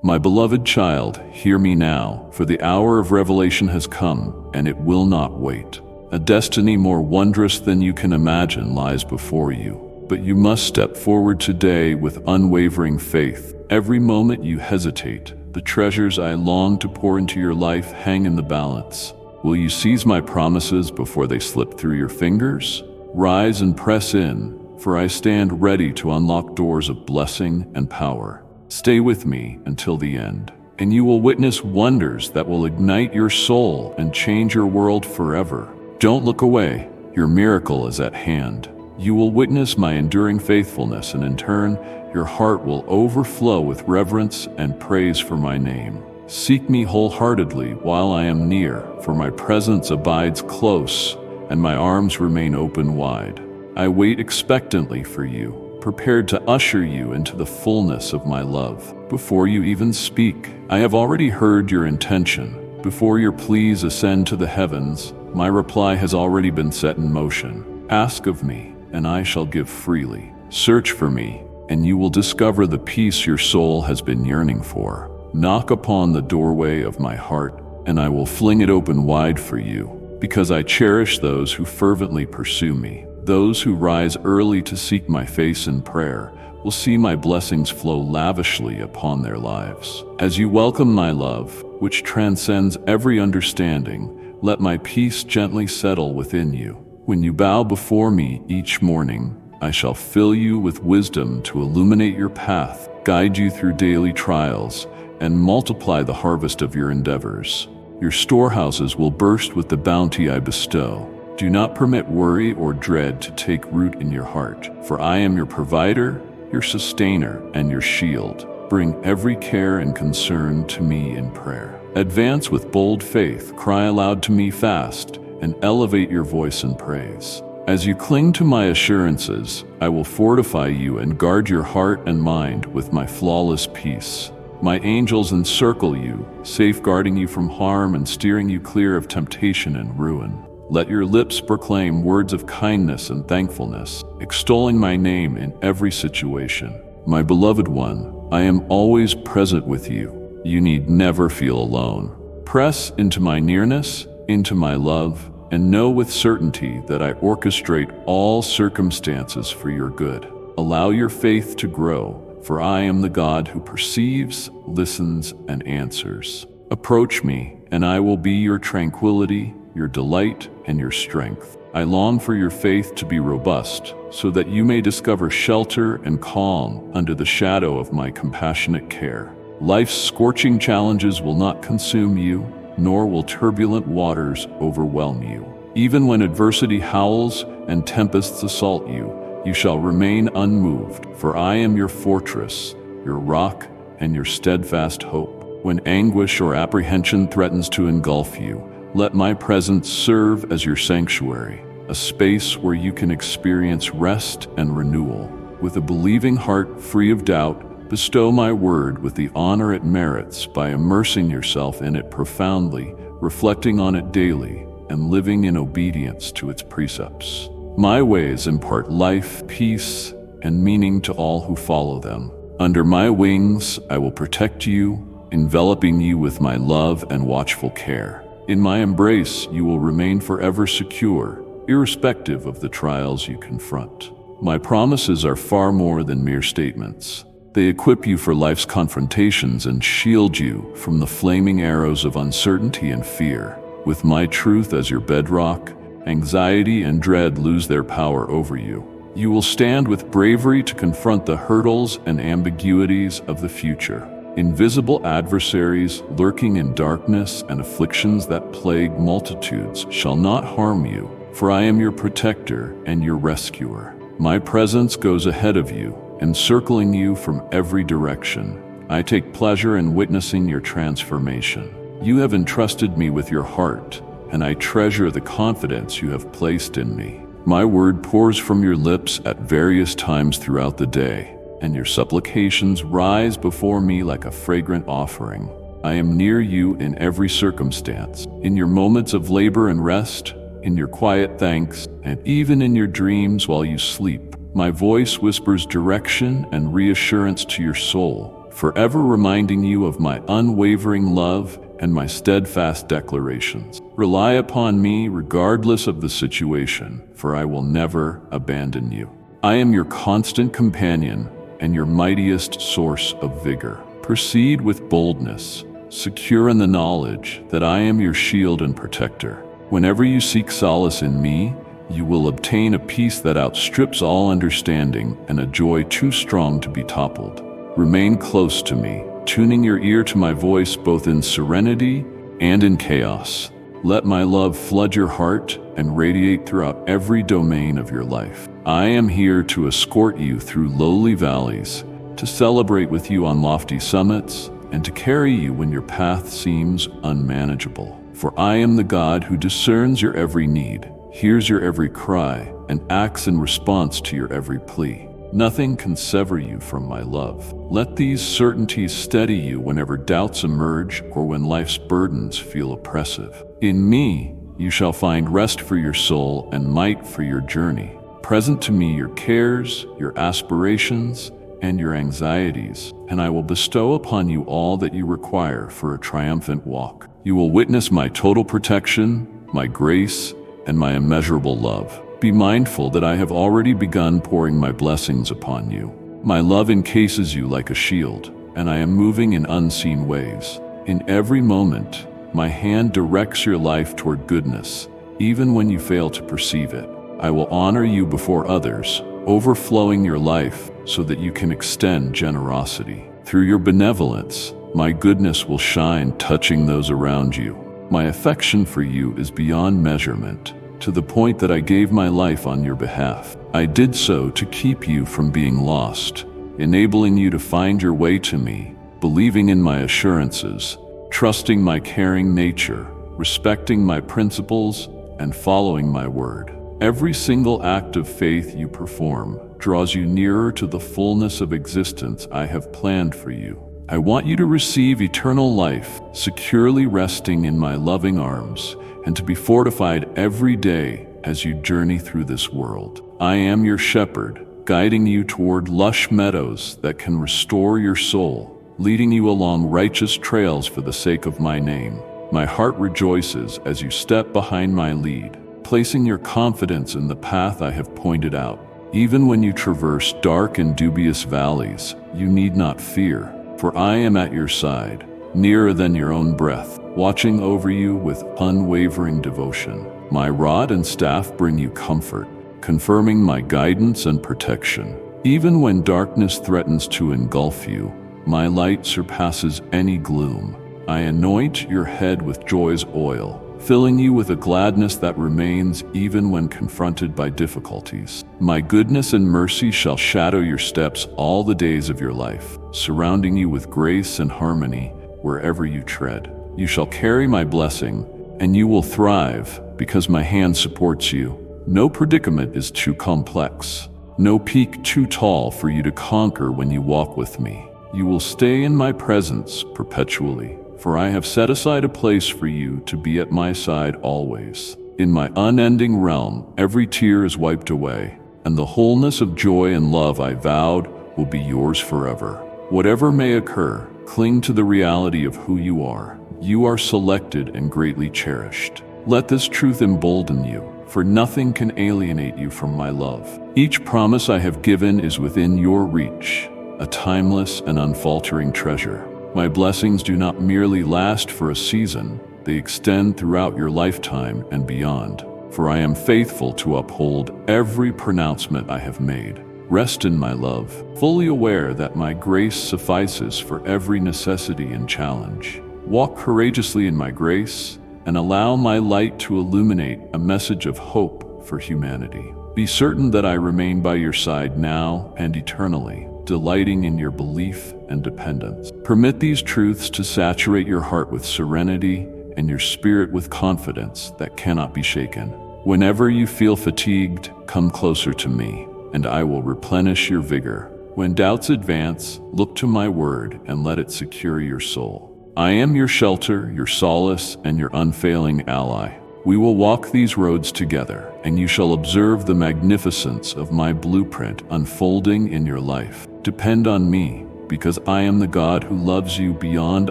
My beloved child, hear me now, for the hour of revelation has come, and it will not wait. A destiny more wondrous than you can imagine lies before you, but you must step forward today with unwavering faith. Every moment you hesitate, the treasures I long to pour into your life hang in the balance. Will you seize my promises before they slip through your fingers? Rise and press in, for I stand ready to unlock doors of blessing and power. Stay with me until the end, and you will witness wonders that will ignite your soul and change your world forever. Don't look away. Your miracle is at hand. You will witness my enduring faithfulness, and in turn, your heart will overflow with reverence and praise for my name. Seek me wholeheartedly while I am near, for my presence abides close, and my arms remain open wide. I wait expectantly for you, prepared to usher you into the fullness of my love. Before you even speak, I have already heard your intention. Before your pleas ascend to the heavens, my reply has already been set in motion. Ask of me, and I shall give freely. Search for me, and you will discover the peace your soul has been yearning for. Knock upon the doorway of my heart, and I will fling it open wide for you, because I cherish those who fervently pursue me. Those who rise early to seek my face in prayer will see my blessings flow lavishly upon their lives. As you welcome my love, which transcends every understanding, let my peace gently settle within you. When you bow before me each morning, I shall fill you with wisdom to illuminate your path, guide you through daily trials, and multiply the harvest of your endeavors. Your storehouses will burst with the bounty I bestow. Do not permit worry or dread to take root in your heart, for I am your provider, your sustainer, and your shield. Bring every care and concern to me in prayer. Advance with bold faith, cry aloud to me fast, and elevate your voice in praise. As you cling to my assurances, I will fortify you and guard your heart and mind with my flawless peace. My angels encircle you, safeguarding you from harm and steering you clear of temptation and ruin. Let your lips proclaim words of kindness and thankfulness, extolling my name in every situation. My beloved one, I am always present with you. You need never feel alone. Press into my nearness, into my love, and know with certainty that I orchestrate all circumstances for your good. Allow your faith to grow, for I am the God who perceives, listens, and answers. Approach me, and I will be your tranquility, your delight, and your strength. I long for your faith to be robust, so that you may discover shelter and calm under the shadow of my compassionate care. Life's scorching challenges will not consume you, nor will turbulent waters overwhelm you. Even when adversity howls and tempests assault you, you shall remain unmoved, for I am your fortress, your rock, and your steadfast hope. When anguish or apprehension threatens to engulf you, let my presence serve as your sanctuary, a space where you can experience rest and renewal. With a believing heart free of doubt, bestow my word with the honor it merits by immersing yourself in it profoundly, reflecting on it daily, and living in obedience to its precepts. My ways impart life, peace, and meaning to all who follow them. Under my wings, I will protect you, enveloping you with my love and watchful care. In my embrace, you will remain forever secure, irrespective of the trials you confront. My promises are far more than mere statements. They equip you for life's confrontations and shield you from the flaming arrows of uncertainty and fear. With my truth as your bedrock, anxiety and dread lose their power over you. You will stand with bravery to confront the hurdles and ambiguities of the future. Invisible adversaries lurking in darkness and afflictions that plague multitudes shall not harm you, for I am your protector and your rescuer. My presence goes ahead of you, encircling you from every direction. I take pleasure in witnessing your transformation. You have entrusted me with your heart, and I treasure the confidence you have placed in me. My word pours from your lips at various times throughout the day, and your supplications rise before me like a fragrant offering. I am near you in every circumstance, in your moments of labor and rest, in your quiet thanks, and even in your dreams while you sleep. My voice whispers direction and reassurance to your soul, forever reminding you of my unwavering love and my steadfast declarations. Rely upon me regardless of the situation, for I will never abandon you. I am your constant companion and your mightiest source of vigor. Proceed with boldness, secure in the knowledge that I am your shield and protector. Whenever you seek solace in me, you will obtain a peace that outstrips all understanding and a joy too strong to be toppled. Remain close to me, tuning your ear to my voice both in serenity and in chaos. Let my love flood your heart and radiate throughout every domain of your life. I am here to escort you through lowly valleys, to celebrate with you on lofty summits, and to carry you when your path seems unmanageable. For I am the God who discerns your every need, hears your every cry, and acts in response to your every plea. Nothing can sever you from my love. Let these certainties steady you whenever doubts emerge or when life's burdens feel oppressive. In me, you shall find rest for your soul and might for your journey. Present to me your cares, your aspirations, and your anxieties, and I will bestow upon you all that you require for a triumphant walk. You will witness my total protection, my grace, and my immeasurable love. Be mindful that I have already begun pouring my blessings upon you. My love encases you like a shield, and I am moving in unseen ways. In every moment, my hand directs your life toward goodness, even when you fail to perceive it. I will honor you before others, overflowing your life so that you can extend generosity. Through your benevolence, my goodness will shine, touching those around you. My affection for you is beyond measurement, to the point that I gave my life on your behalf. I did so to keep you from being lost, enabling you to find your way to me, believing in my assurances, trusting my caring nature, respecting my principles, and following my word. Every single act of faith you perform draws you nearer to the fullness of existence I have planned for you. I want you to receive eternal life, securely resting in my loving arms, and to be fortified every day as you journey through this world. I am your shepherd, guiding you toward lush meadows that can restore your soul, leading you along righteous trails for the sake of my name. My heart rejoices as you step behind my lead, placing your confidence in the path I have pointed out. Even when you traverse dark and dubious valleys, you need not fear, for I am at your side, nearer than your own breath, watching over you with unwavering devotion. My rod and staff bring you comfort, confirming my guidance and protection. Even when darkness threatens to engulf you, my light surpasses any gloom. I anoint your head with joy's oil, filling you with a gladness that remains even when confronted by difficulties. My goodness and mercy shall shadow your steps all the days of your life, surrounding you with grace and harmony wherever you tread. You shall carry my blessing, and you will thrive because my hand supports you. No predicament is too complex, no peak too tall for you to conquer when you walk with me. You will stay in my presence perpetually, for I have set aside a place for you to be at my side always. In my unending realm, every tear is wiped away, and the wholeness of joy and love I vowed will be yours forever. Whatever may occur, cling to the reality of who you are. You are selected and greatly cherished. Let this truth embolden you, for nothing can alienate you from my love. Each promise I have given is within your reach, a timeless and unfaltering treasure. My blessings do not merely last for a season, they extend throughout your lifetime and beyond. For I am faithful to uphold every pronouncement I have made. Rest in my love, fully aware that my grace suffices for every necessity and challenge. Walk courageously in my grace, and allow my light to illuminate a message of hope for humanity. Be certain that I remain by your side now and eternally, delighting in your belief and dependence. Permit these truths to saturate your heart with serenity and your spirit with confidence that cannot be shaken. Whenever you feel fatigued, come closer to me, and I will replenish your vigor. When doubts advance, look to my word and let it secure your soul. I am your shelter, your solace, and your unfailing ally. We will walk these roads together, and you shall observe the magnificence of my blueprint unfolding in your life. Depend on me, because I am the God who loves you beyond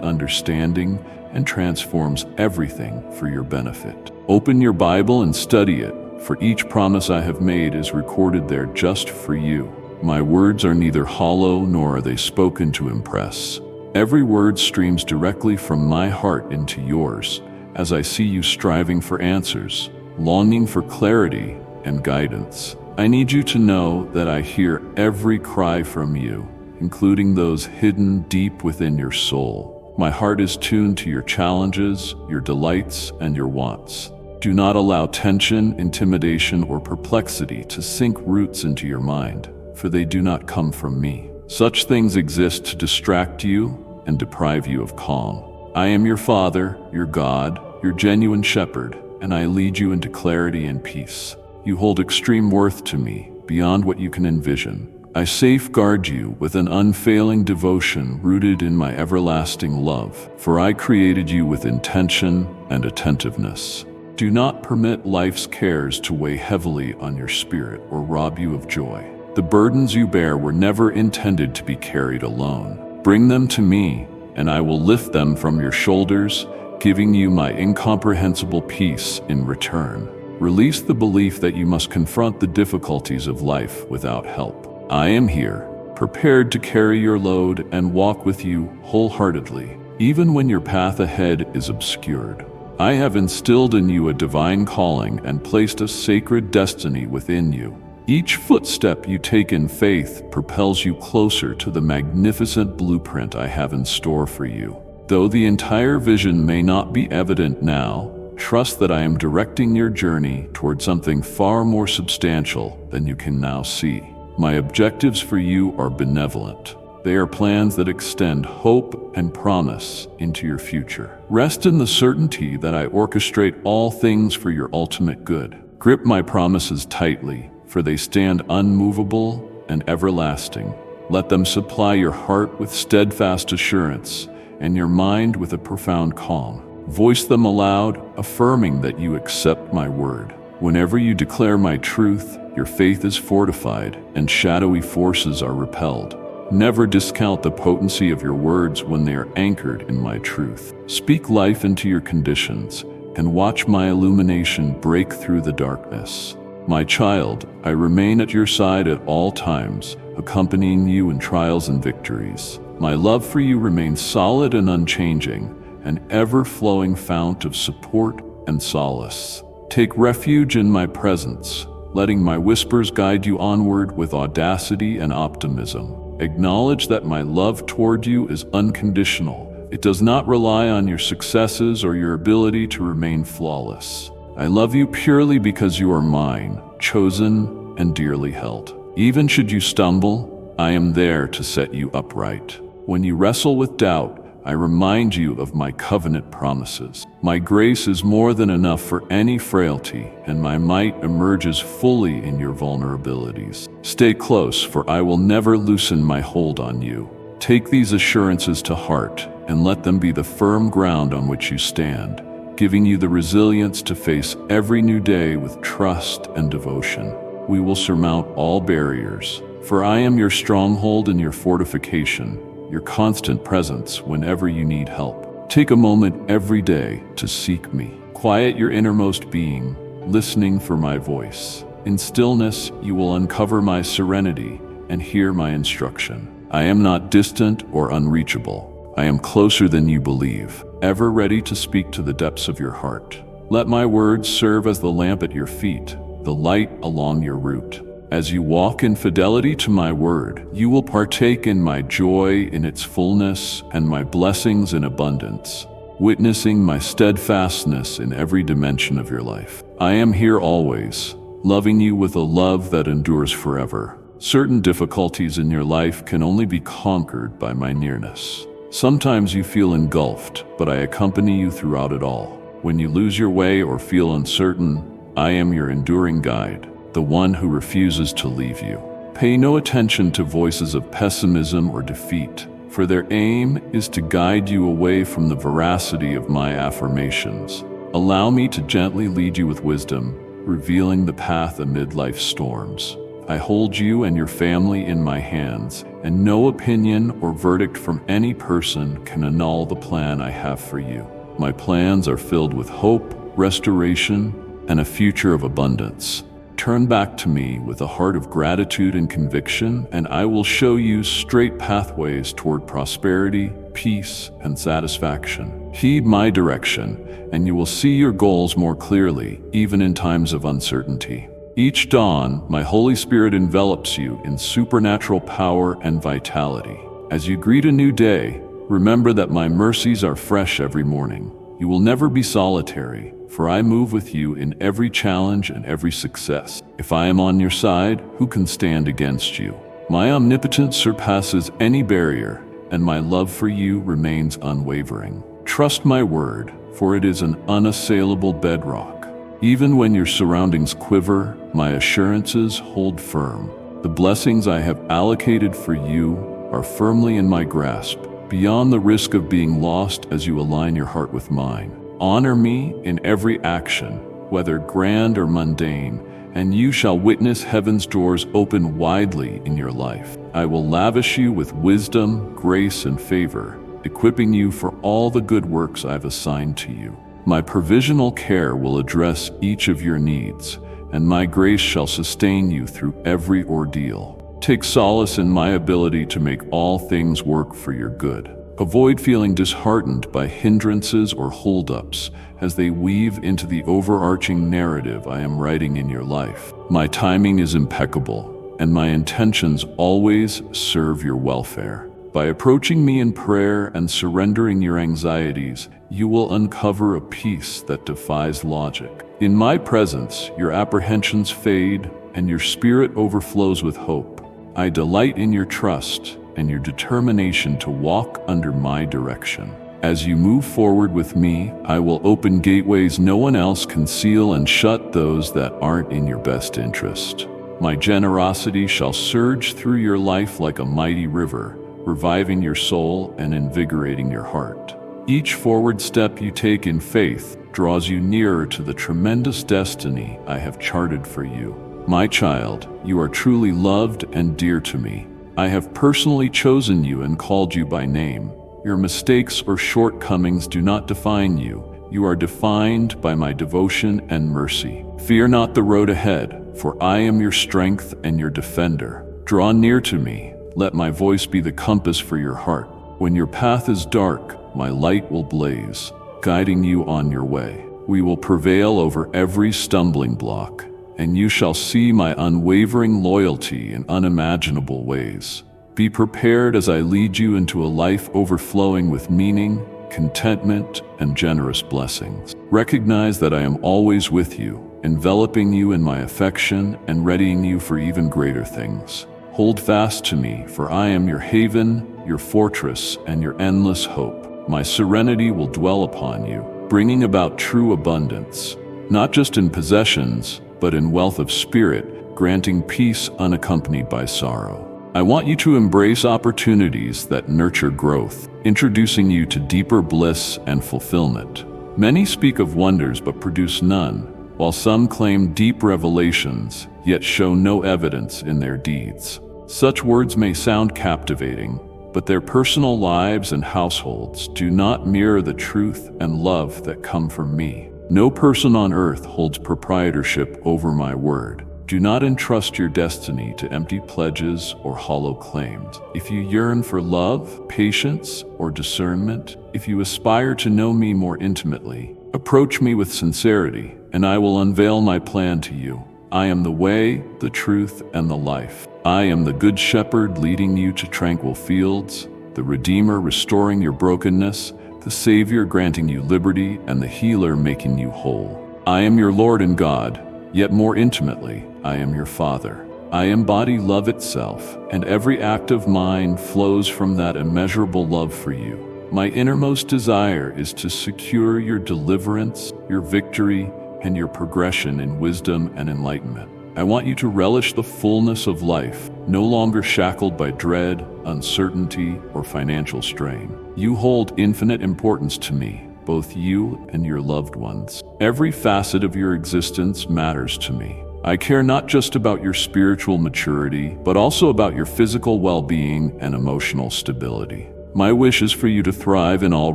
understanding and transforms everything for your benefit. Open your Bible and study it, for each promise I have made is recorded there just for you. My words are neither hollow nor are they spoken to impress. Every word streams directly from my heart into yours, as I see you striving for answers, longing for clarity and guidance. I need you to know that I hear every cry from you, including those hidden deep within your soul. My heart is tuned to your challenges, your delights, and your wants. Do not allow tension, intimidation, or perplexity to sink roots into your mind, for they do not come from me. Such things exist to distract you and deprive you of calm. I am your Father, your God, your genuine shepherd, and I lead you into clarity and peace. You hold extreme worth to me, beyond what you can envision. I safeguard you with an unfailing devotion rooted in my everlasting love, for I created you with intention and attentiveness. Do not permit life's cares to weigh heavily on your spirit or rob you of joy. The burdens you bear were never intended to be carried alone. Bring them to me, and I will lift them from your shoulders, giving you my incomprehensible peace in return. Release the belief that you must confront the difficulties of life without help. I am here, prepared to carry your load and walk with you wholeheartedly, even when your path ahead is obscured. I have instilled in you a divine calling and placed a sacred destiny within you. Each footstep you take in faith propels you closer to the magnificent blueprint I have in store for you. Though the entire vision may not be evident now, trust that I am directing your journey toward something far more substantial than you can now see. My objectives for you are benevolent. They are plans that extend hope and promise into your future. Rest in the certainty that I orchestrate all things for your ultimate good. Grip my promises tightly, for they stand unmovable and everlasting. Let them supply your heart with steadfast assurance and your mind with a profound calm. Voice them aloud, affirming that you accept my word. Whenever you declare my truth, your faith is fortified and shadowy forces are repelled. Never discount the potency of your words when they are anchored in my truth. Speak life into your conditions and watch my illumination break through the darkness. My child, I remain at your side at all times, accompanying you in trials and victories. My love for you remains solid and unchanging, an ever-flowing fount of support and solace. Take refuge in my presence, letting my whispers guide you onward with audacity and optimism. Acknowledge that my love toward you is unconditional. It does not rely on your successes or your ability to remain flawless. I love you purely because you are mine, chosen and dearly held. Even should you stumble, I am there to set you upright. When you wrestle with doubt, I remind you of my covenant promises. My grace is more than enough for any frailty, and my might emerges fully in your vulnerabilities. Stay close, for I will never loosen my hold on you. Take these assurances to heart, and let them be the firm ground on which you stand, giving you the resilience to face every new day with trust and devotion. We will surmount all barriers, for I am your stronghold and your fortification, your constant presence whenever you need help. Take a moment every day to seek me. Quiet your innermost being, listening for my voice. In stillness, you will uncover my serenity and hear my instruction. I am not distant or unreachable. I am closer than you believe, ever ready to speak to the depths of your heart. Let my words serve as the lamp at your feet, the light along your route. As you walk in fidelity to my word, you will partake in my joy in its fullness and my blessings in abundance, witnessing my steadfastness in every dimension of your life. I am here always, loving you with a love that endures forever. Certain difficulties in your life can only be conquered by my nearness. Sometimes you feel engulfed, but I accompany you throughout it all. When you lose your way or feel uncertain, I am your enduring guide, the one who refuses to leave you. Pay no attention to voices of pessimism or defeat, for their aim is to guide you away from the veracity of my affirmations. Allow me to gently lead you with wisdom, revealing the path amid life's storms. I hold you and your family in my hands, and no opinion or verdict from any person can annul the plan I have for you. My plans are filled with hope, restoration, and a future of abundance. Turn back to me with a heart of gratitude and conviction, and I will show you straight pathways toward prosperity, peace, and satisfaction. Heed my direction, and you will see your goals more clearly, even in times of uncertainty. Each dawn, my Holy Spirit envelops you in supernatural power and vitality. As you greet a new day, remember that my mercies are fresh every morning. You will never be solitary, for I move with you in every challenge and every success. If I am on your side, who can stand against you? My omnipotence surpasses any barrier, and my love for you remains unwavering. Trust my word, for it is an unassailable bedrock. Even when your surroundings quiver, my assurances hold firm. The blessings I have allocated for you are firmly in my grasp, beyond the risk of being lost as you align your heart with mine. Honor me in every action, whether grand or mundane, and you shall witness heaven's doors open widely in your life. I will lavish you with wisdom, grace, and favor, equipping you for all the good works I've assigned to you. My provisional care will address each of your needs, and my grace shall sustain you through every ordeal. Take solace in my ability to make all things work for your good. Avoid feeling disheartened by hindrances or holdups as they weave into the overarching narrative I am writing in your life. My timing is impeccable, and my intentions always serve your welfare. By approaching me in prayer and surrendering your anxieties, you will uncover a peace that defies logic. In my presence, your apprehensions fade, and your spirit overflows with hope. I delight in your trust and your determination to walk under my direction. As you move forward with me, I will open gateways no one else can seal and shut those that aren't in your best interest. My generosity shall surge through your life like a mighty river, reviving your soul and invigorating your heart. Each forward step you take in faith draws you nearer to the tremendous destiny I have charted for you. My child, you are truly loved and dear to me. I have personally chosen you and called you by name. Your mistakes or shortcomings do not define you. You are defined by my devotion and mercy. Fear not the road ahead, for I am your strength and your defender. Draw near to me. Let my voice be the compass for your heart. When your path is dark, my light will blaze, guiding you on your way. We will prevail over every stumbling block, and you shall see my unwavering loyalty in unimaginable ways. Be prepared as I lead you into a life overflowing with meaning, contentment, and generous blessings. Recognize that I am always with you, enveloping you in my affection and readying you for even greater things. Hold fast to me, for I am your haven, your fortress, and your endless hope. My serenity will dwell upon you, bringing about true abundance, not just in possessions, but in wealth of spirit, granting peace unaccompanied by sorrow. I want you to embrace opportunities that nurture growth, introducing you to deeper bliss and fulfillment. Many speak of wonders but produce none, while some claim deep revelations, yet show no evidence in their deeds. Such words may sound captivating, but their personal lives and households do not mirror the truth and love that come from me. No person on earth holds proprietorship over my word. Do not entrust your destiny to empty pledges or hollow claims. If you yearn for love, patience, or discernment, if you aspire to know me more intimately, approach me with sincerity, and I will unveil my plan to you. I am the way, the truth, and the life. I am the Good Shepherd leading you to tranquil fields, the Redeemer restoring your brokenness, the Savior granting you liberty, and the Healer making you whole. I am your Lord and God, yet more intimately, I am your Father. I embody love itself, and every act of mine flows from that immeasurable love for you. My innermost desire is to secure your deliverance, your victory, and your progression in wisdom and enlightenment. I want you to relish the fullness of life, no longer shackled by dread, uncertainty, or financial strain. You hold infinite importance to me, both you and your loved ones. Every facet of your existence matters to me, I care not just about your spiritual maturity, but also about your physical well-being and emotional stability. My wish is for you to thrive in all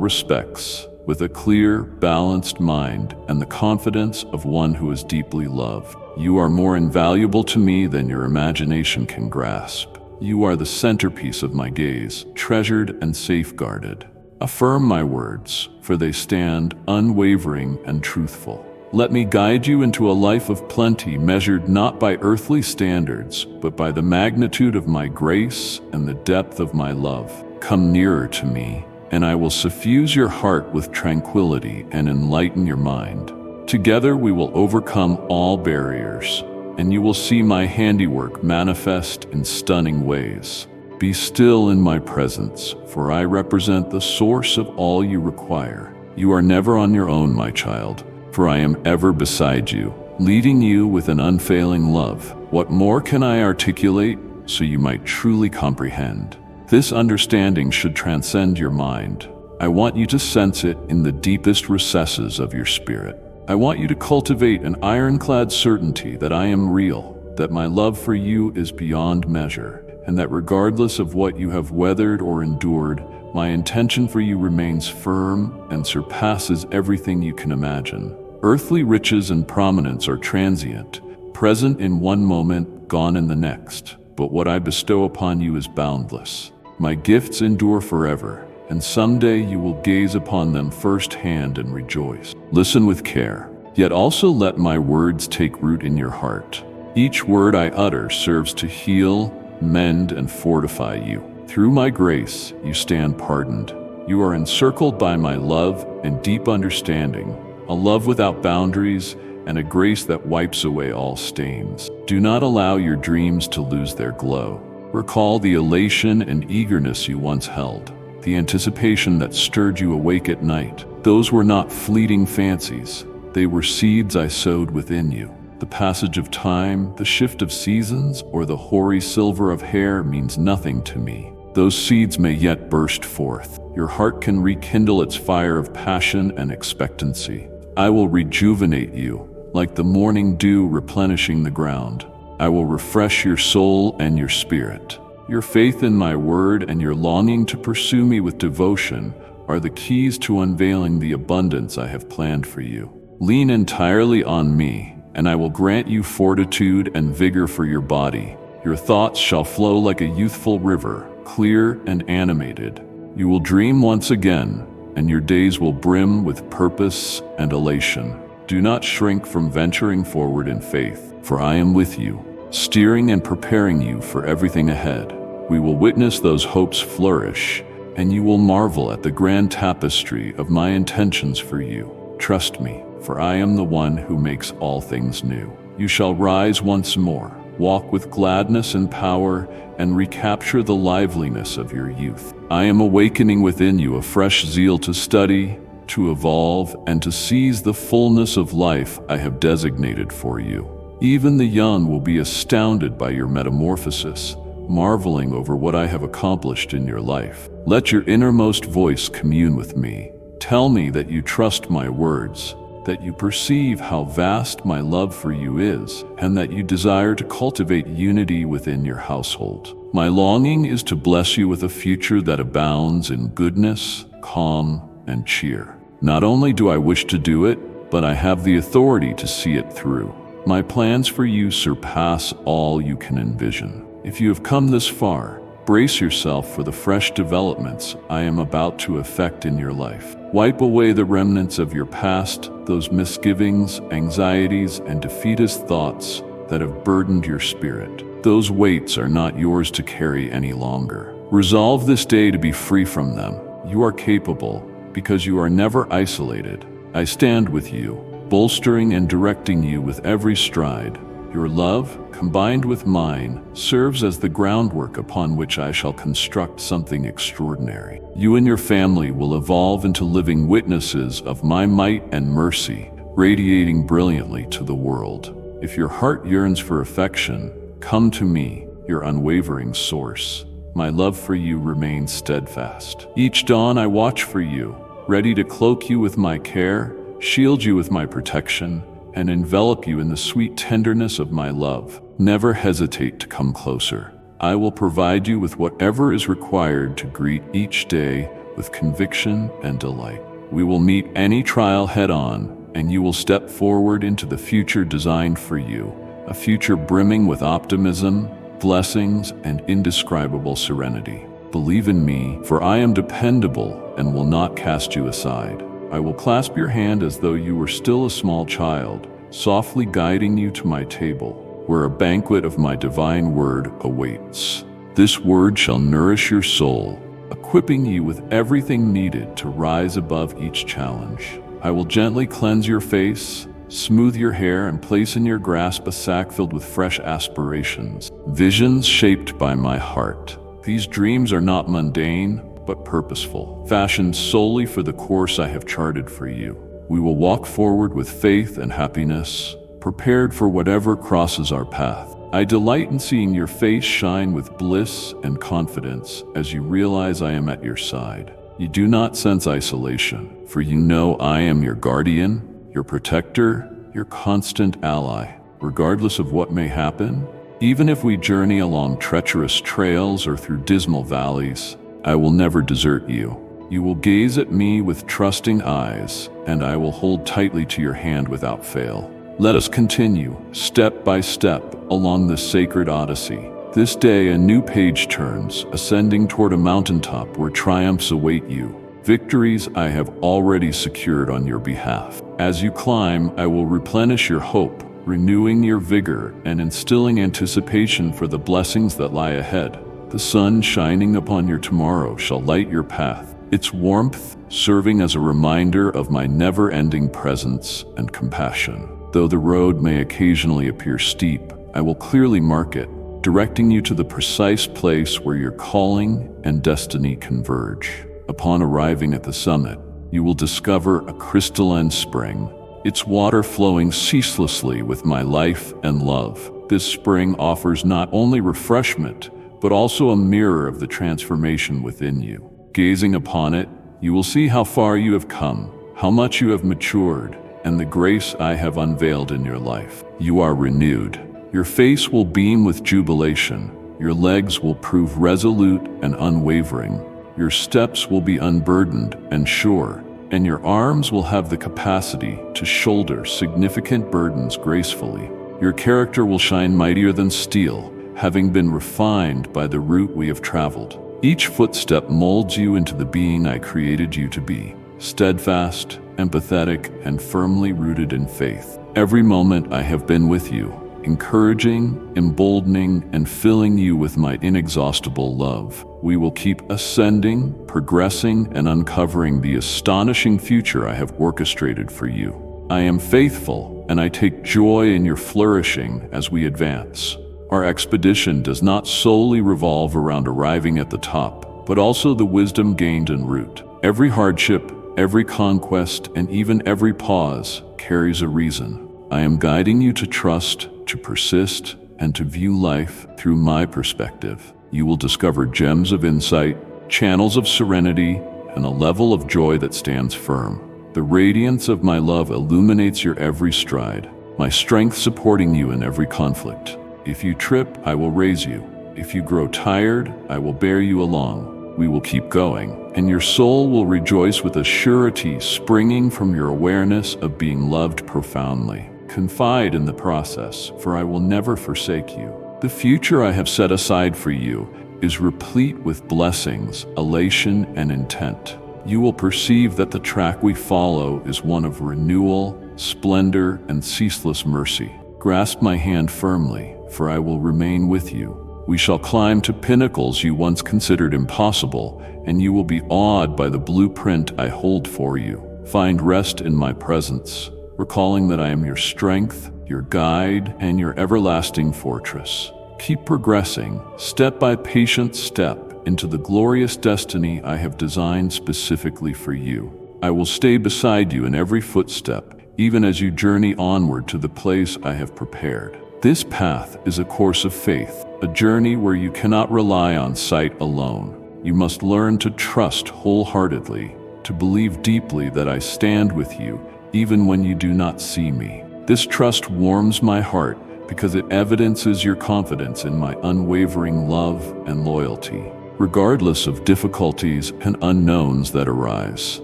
respects, with a clear, balanced mind and the confidence of one who is deeply loved. You are more invaluable to me than your imagination can grasp. You are the centerpiece of my gaze, treasured and safeguarded. Affirm my words, for they stand unwavering and truthful. Let me guide you into a life of plenty, measured not by earthly standards, but by the magnitude of my grace and the depth of my love. Come nearer to me, and I will suffuse your heart with tranquility and enlighten your mind. Together we will overcome all barriers, and you will see my handiwork manifest in stunning ways. Be still in my presence, for I represent the source of all you require. You are never on your own, my child, for I am ever beside you, leading you with an unfailing love. What more can I articulate so you might truly comprehend? This understanding should transcend your mind. I want you to sense it in the deepest recesses of your spirit. I want you to cultivate an ironclad certainty that I am real, that my love for you is beyond measure, and that regardless of what you have weathered or endured, my intention for you remains firm and surpasses everything you can imagine. Earthly riches and prominence are transient, present in one moment, gone in the next. But what I bestow upon you is boundless. My gifts endure forever, and someday you will gaze upon them firsthand and rejoice. Listen with care, yet also let my words take root in your heart. Each word I utter serves to heal, mend, and fortify you. Through my grace, you stand pardoned. You are encircled by my love and deep understanding, a love without boundaries, and a grace that wipes away all stains. Do not allow your dreams to lose their glow. Recall the elation and eagerness you once held, the anticipation that stirred you awake at night. Those were not fleeting fancies. They were seeds I sowed within you. The passage of time, the shift of seasons, or the hoary silver of hair means nothing to me. Those seeds may yet burst forth. Your heart can rekindle its fire of passion and expectancy. I will rejuvenate you, like the morning dew replenishing the ground. I will refresh your soul and your spirit. Your faith in my word and your longing to pursue me with devotion are the keys to unveiling the abundance I have planned for you. Lean entirely on me, and I will grant you fortitude and vigor for your body. Your thoughts shall flow like a youthful river, clear and animated. You will dream once again, and your days will brim with purpose and elation. Do not shrink from venturing forward in faith, for I am with you, steering and preparing you for everything ahead. We will witness those hopes flourish, and you will marvel at the grand tapestry of my intentions for you. Trust me, for I am the one who makes all things new. You shall rise once more, walk with gladness and power, and recapture the liveliness of your youth. I am awakening within you a fresh zeal to study, to evolve, and to seize the fullness of life I have designated for you. Even the young will be astounded by your metamorphosis, marveling over what I have accomplished in your life. Let your innermost voice commune with me. Tell me that you trust my words, that you perceive how vast my love for you is, and that you desire to cultivate unity within your household. My longing is to bless you with a future that abounds in goodness, calm, and cheer. Not only do I wish to do it, but I have the authority to see it through. My plans for you surpass all you can envision. If you have come this far, brace yourself for the fresh developments I am about to effect in your life. Wipe away the remnants of your past, those misgivings, anxieties, and defeatist thoughts that have burdened your spirit. Those weights are not yours to carry any longer. Resolve this day to be free from them. You are capable, because you are never isolated. I stand with you, bolstering and directing you with every stride. Your love, combined with mine, serves as the groundwork upon which I shall construct something extraordinary. You and your family will evolve into living witnesses of my might and mercy, radiating brilliantly to the world. If your heart yearns for affection, come to me, your unwavering source. My love for you remains steadfast. Each dawn I watch for you, ready to cloak you with my care, shield you with my protection, and envelop you in the sweet tenderness of my love. Never hesitate to come closer. I will provide you with whatever is required to greet each day with conviction and delight. We will meet any trial head-on, and you will step forward into the future designed for you, a future brimming with optimism, blessings, and indescribable serenity. Believe in me, for I am dependable and will not cast you aside. I will clasp your hand as though you were still a small child, softly guiding you to my table, where a banquet of my divine word awaits. This word shall nourish your soul, equipping you with everything needed to rise above each challenge. I will gently cleanse your face, smooth your hair, and place in your grasp a sack filled with fresh aspirations, visions shaped by my heart. These dreams are not mundane, but purposeful, fashioned solely for the course I have charted for you. We will walk forward with faith and happiness, prepared for whatever crosses our path. I delight in seeing your face shine with bliss and confidence as you realize I am at your side. You do not sense isolation, for you know I am your guardian, your protector, your constant ally. Regardless of what may happen, even if we journey along treacherous trails or through dismal valleys, I will never desert you. You will gaze at me with trusting eyes, and I will hold tightly to your hand without fail. Let us continue, step by step, along this sacred odyssey. This day a new page turns, ascending toward a mountaintop where triumphs await you, victories I have already secured on your behalf. As you climb, I will replenish your hope, renewing your vigor and instilling anticipation for the blessings that lie ahead. The sun shining upon your tomorrow shall light your path, its warmth serving as a reminder of my never-ending presence and compassion. Though the road may occasionally appear steep, I will clearly mark it, directing you to the precise place where your calling and destiny converge. Upon arriving at the summit, you will discover a crystalline spring, its water flowing ceaselessly with my life and love. This spring offers not only refreshment, but also a mirror of the transformation within you. Gazing upon it, you will see how far you have come, how much you have matured, and the grace I have unveiled in your life. You are renewed. Your face will beam with jubilation. Your legs will prove resolute and unwavering. Your steps will be unburdened and sure, and your arms will have the capacity to shoulder significant burdens gracefully. Your character will shine mightier than steel, having been refined by the route we have traveled. Each footstep molds you into the being I created you to be, steadfast, empathetic, and firmly rooted in faith. Every moment I have been with you, encouraging, emboldening, and filling you with my inexhaustible love. We will keep ascending, progressing, and uncovering the astonishing future I have orchestrated for you. I am faithful, and I take joy in your flourishing as we advance. Our expedition does not solely revolve around arriving at the top, but also the wisdom gained en route. Every hardship, every conquest, and even every pause carries a reason. I am guiding you to trust, to persist, and to view life through my perspective. You will discover gems of insight, channels of serenity, and a level of joy that stands firm. The radiance of my love illuminates your every stride, my strength supporting you in every conflict. If you trip, I will raise you. If you grow tired, I will bear you along. We will keep going, and your soul will rejoice with a surety springing from your awareness of being loved profoundly. Confide in the process, for I will never forsake you. The future I have set aside for you is replete with blessings, elation, and intent. You will perceive that the track we follow is one of renewal, splendor, and ceaseless mercy. Grasp my hand firmly, for I will remain with you. We shall climb to pinnacles you once considered impossible, and you will be awed by the blueprint I hold for you. Find rest in my presence, recalling that I am your strength, your guide, and your everlasting fortress. Keep progressing, step by patient step, into the glorious destiny I have designed specifically for you. I will stay beside you in every footstep, even as you journey onward to the place I have prepared. This path is a course of faith, a journey where you cannot rely on sight alone. You must learn to trust wholeheartedly, to believe deeply that I stand with you, even when you do not see me. This trust warms my heart because it evidences your confidence in my unwavering love and loyalty. Regardless of difficulties and unknowns that arise,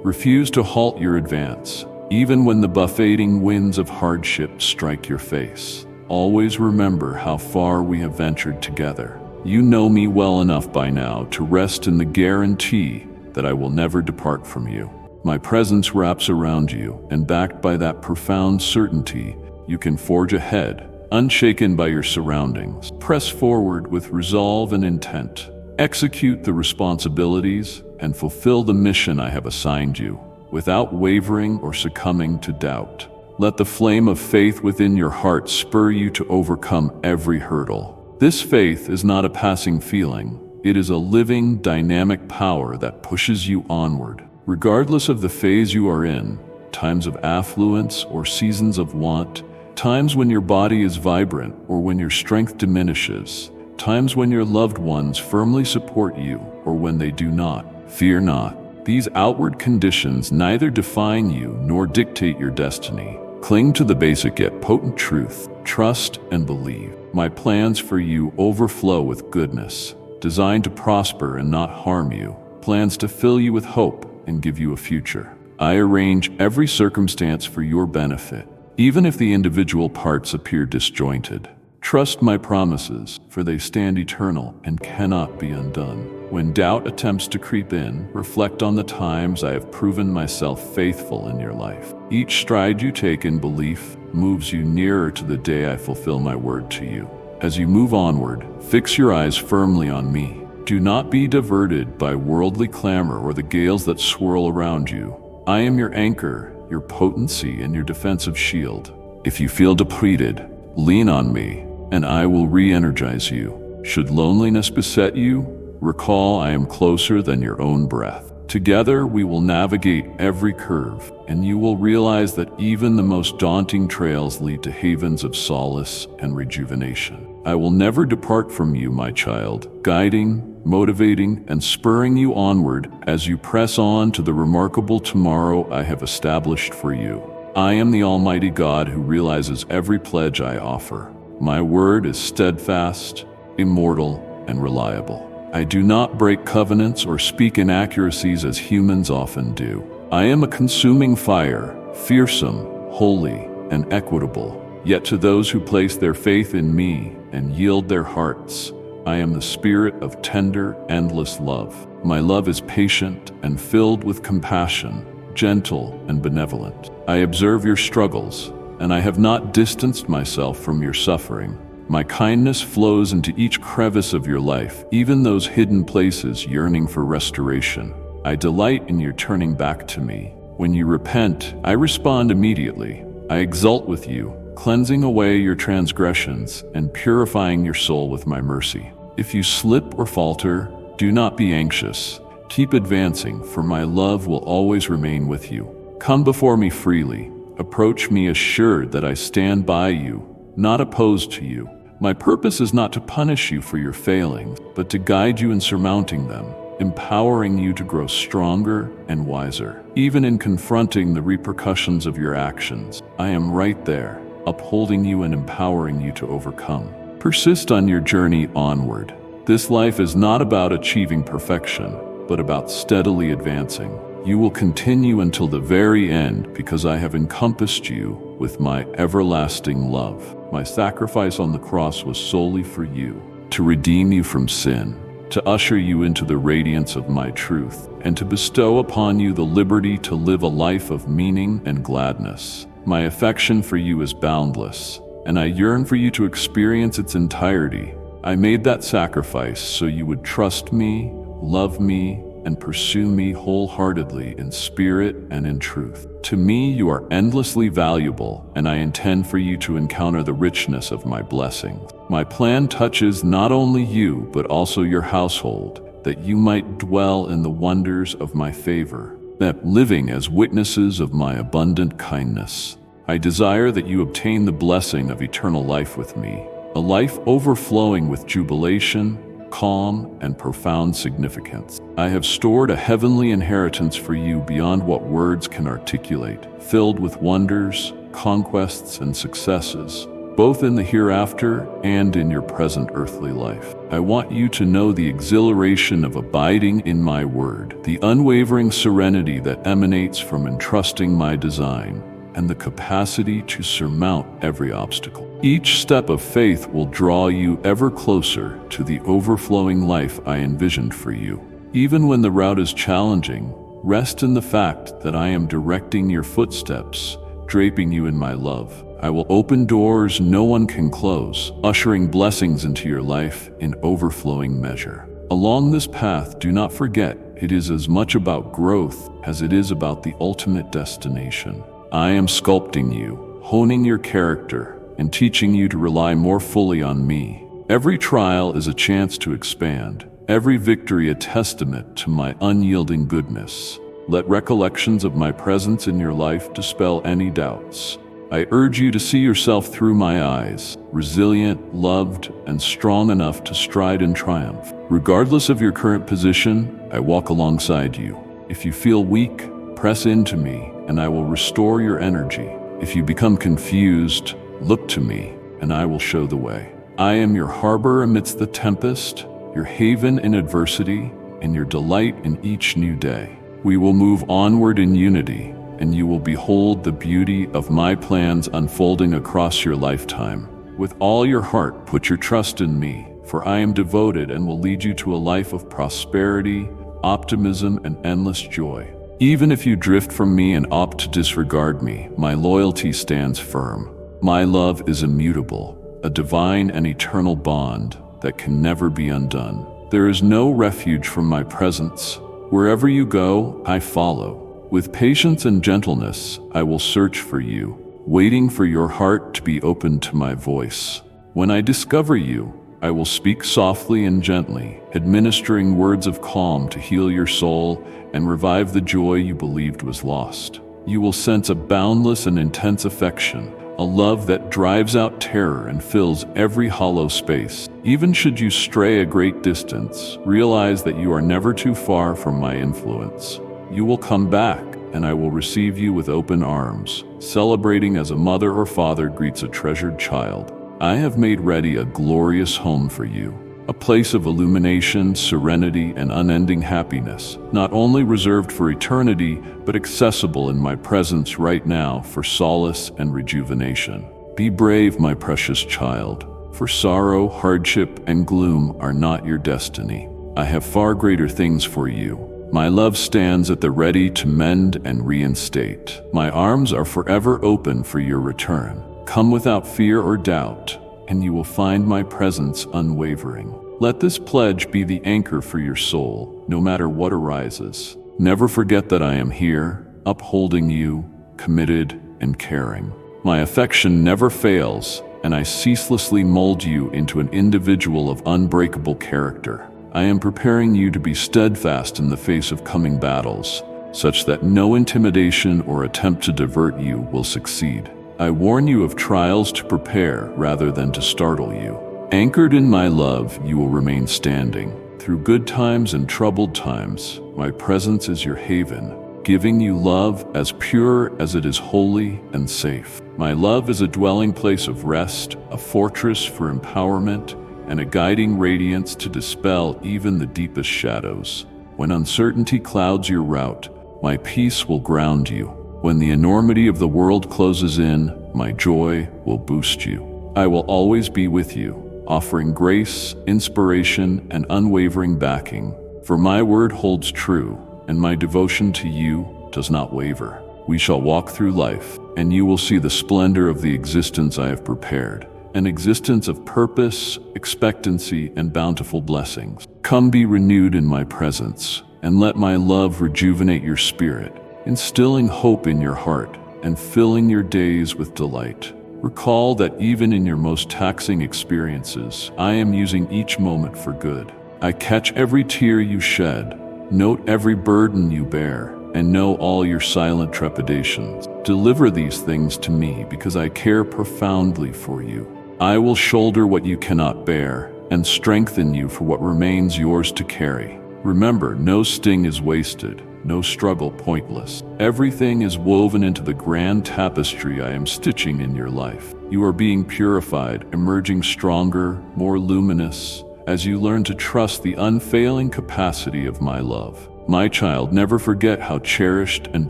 refuse to halt your advance, even when the buffeting winds of hardship strike your face. Always remember how far we have ventured together. You know me well enough by now to rest in the guarantee that I will never depart from you. My presence wraps around you, and backed by that profound certainty, you can forge ahead, unshaken by your surroundings. Press forward with resolve and intent. Execute the responsibilities and fulfill the mission I have assigned you, without wavering or succumbing to doubt. Let the flame of faith within your heart spur you to overcome every hurdle. This faith is not a passing feeling. It is a living, dynamic power that pushes you onward. Regardless of the phase you are in, times of affluence or seasons of want, times when your body is vibrant or when your strength diminishes, times when your loved ones firmly support you or when they do not, fear not. These outward conditions neither define you nor dictate your destiny. Cling to the basic yet potent truth, trust and believe. My plans for you overflow with goodness, designed to prosper and not harm you, plans to fill you with hope and give you a future. I arrange every circumstance for your benefit, even if the individual parts appear disjointed. Trust my promises, for they stand eternal and cannot be undone. When doubt attempts to creep in, reflect on the times I have proven myself faithful in your life. Each stride you take in belief moves you nearer to the day I fulfill my word to you. As you move onward, fix your eyes firmly on me. Do not be diverted by worldly clamor or the gales that swirl around you. I am your anchor, your potency, and your defensive shield. If you feel depleted, lean on me, and I will re-energize you. Should loneliness beset you, recall I am closer than your own breath. Together we will navigate every curve, and you will realize that even the most daunting trails lead to havens of solace and rejuvenation. I will never depart from you, my child, guiding, motivating, and spurring you onward as you press on to the remarkable tomorrow I have established for you. I am the Almighty God who realizes every pledge I offer. My word is steadfast, immortal, and reliable. I do not break covenants or speak inaccuracies as humans often do. I am a consuming fire, fearsome, holy, and equitable. Yet to those who place their faith in me and yield their hearts, I am the spirit of tender, endless love. My love is patient and filled with compassion, gentle and benevolent. I observe your struggles, and I have not distanced myself from your suffering. My kindness flows into each crevice of your life, even those hidden places yearning for restoration. I delight in your turning back to me. When you repent, I respond immediately. I exult with you, cleansing away your transgressions and purifying your soul with my mercy. If you slip or falter, do not be anxious. Keep advancing, for my love will always remain with you. Come before me freely. Approach me assured that I stand by you, not opposed to you. My purpose is not to punish you for your failings, but to guide you in surmounting them, empowering you to grow stronger and wiser. Even in confronting the repercussions of your actions, I am right there, upholding you and empowering you to overcome. Persist on your journey onward. This life is not about achieving perfection, but about steadily advancing. You will continue until the very end because I have encompassed you with my everlasting love. My sacrifice on the cross was solely for you, to redeem you from sin, to usher you into the radiance of my truth, and to bestow upon you the liberty to live a life of meaning and gladness. My affection for you is boundless, and I yearn for you to experience its entirety. I made that sacrifice so you would trust me, love me, and pursue me wholeheartedly in spirit and in truth. To me, you are endlessly valuable, and I intend for you to encounter the richness of my blessings. My plan touches not only you, but also your household, that you might dwell in the wonders of my favor, that living as witnesses of my abundant kindness. I desire that you obtain the blessing of eternal life with me, a life overflowing with jubilation, calm, and profound significance. I have stored a heavenly inheritance for you beyond what words can articulate, filled with wonders, conquests and successes, both in the hereafter and in your present earthly life. I want you to know the exhilaration of abiding in my word, the unwavering serenity that emanates from entrusting my design, and the capacity to surmount every obstacle. Each step of faith will draw you ever closer to the overflowing life I envisioned for you. Even when the route is challenging, rest in the fact that I am directing your footsteps, draping you in my love. I will open doors no one can close, ushering blessings into your life in overflowing measure. Along this path, do not forget, it is as much about growth as it is about the ultimate destination. I am sculpting you, honing your character, and teaching you to rely more fully on me. Every trial is a chance to expand, every victory a testament to my unyielding goodness. Let recollections of my presence in your life dispel any doubts. I urge you to see yourself through my eyes, resilient, loved, and strong enough to stride in triumph. Regardless of your current position, I walk alongside you. If you feel weak, press into me, and I will restore your energy. If you become confused, look to me, and I will show the way. I am your harbor amidst the tempest, your haven in adversity, and your delight in each new day. We will move onward in unity, and you will behold the beauty of my plans unfolding across your lifetime. With all your heart, put your trust in me, for I am devoted and will lead you to a life of prosperity, optimism, and endless joy. Even if you drift from me and opt to disregard me, my loyalty stands firm. My love is immutable, a divine and eternal bond that can never be undone. There is no refuge from my presence. Wherever you go, I follow. With patience and gentleness, I will search for you, waiting for your heart to be open to my voice. When I discover you, I will speak softly and gently, administering words of calm to heal your soul and revive the joy you believed was lost. You will sense a boundless and intense affection, a love that drives out terror and fills every hollow space. Even should you stray a great distance, realize that you are never too far from my influence. You will come back, and I will receive you with open arms, celebrating as a mother or father greets a treasured child. I have made ready a glorious home for you, a place of illumination, serenity, and unending happiness, not only reserved for eternity, but accessible in my presence right now for solace and rejuvenation. Be brave, my precious child, for sorrow, hardship, and gloom are not your destiny. I have far greater things for you. My love stands at the ready to mend and reinstate. My arms are forever open for your return. Come without fear or doubt, and you will find my presence unwavering. Let this pledge be the anchor for your soul, no matter what arises. Never forget that I am here, upholding you, committed and caring. My affection never fails, and I ceaselessly mold you into an individual of unbreakable character. I am preparing you to be steadfast in the face of coming battles, such that no intimidation or attempt to divert you will succeed. I warn you of trials to prepare rather than to startle you. Anchored in my love, you will remain standing. Through good times and troubled times, my presence is your haven, giving you love as pure as it is holy and safe. My love is a dwelling place of rest, a fortress for empowerment, and a guiding radiance to dispel even the deepest shadows. When uncertainty clouds your route, my peace will ground you. When the enormity of the world closes in, my joy will boost you. I will always be with you, offering grace, inspiration, and unwavering backing. For my word holds true, and my devotion to you does not waver. We shall walk through life, and you will see the splendor of the existence I have prepared. An existence of purpose, expectancy, and bountiful blessings. Come be renewed in my presence, and let my love rejuvenate your spirit, instilling hope in your heart and filling your days with delight. Recall that even in your most taxing experiences, I am using each moment for good. I catch every tear you shed, note every burden you bear, and know all your silent trepidations. Deliver these things to me because I care profoundly for you. I will shoulder what you cannot bear and strengthen you for what remains yours to carry. Remember, no sting is wasted, no struggle pointless. Everything is woven into the grand tapestry I am stitching in your life. You are being purified, emerging stronger, more luminous, as you learn to trust the unfailing capacity of my love. My child, never forget how cherished and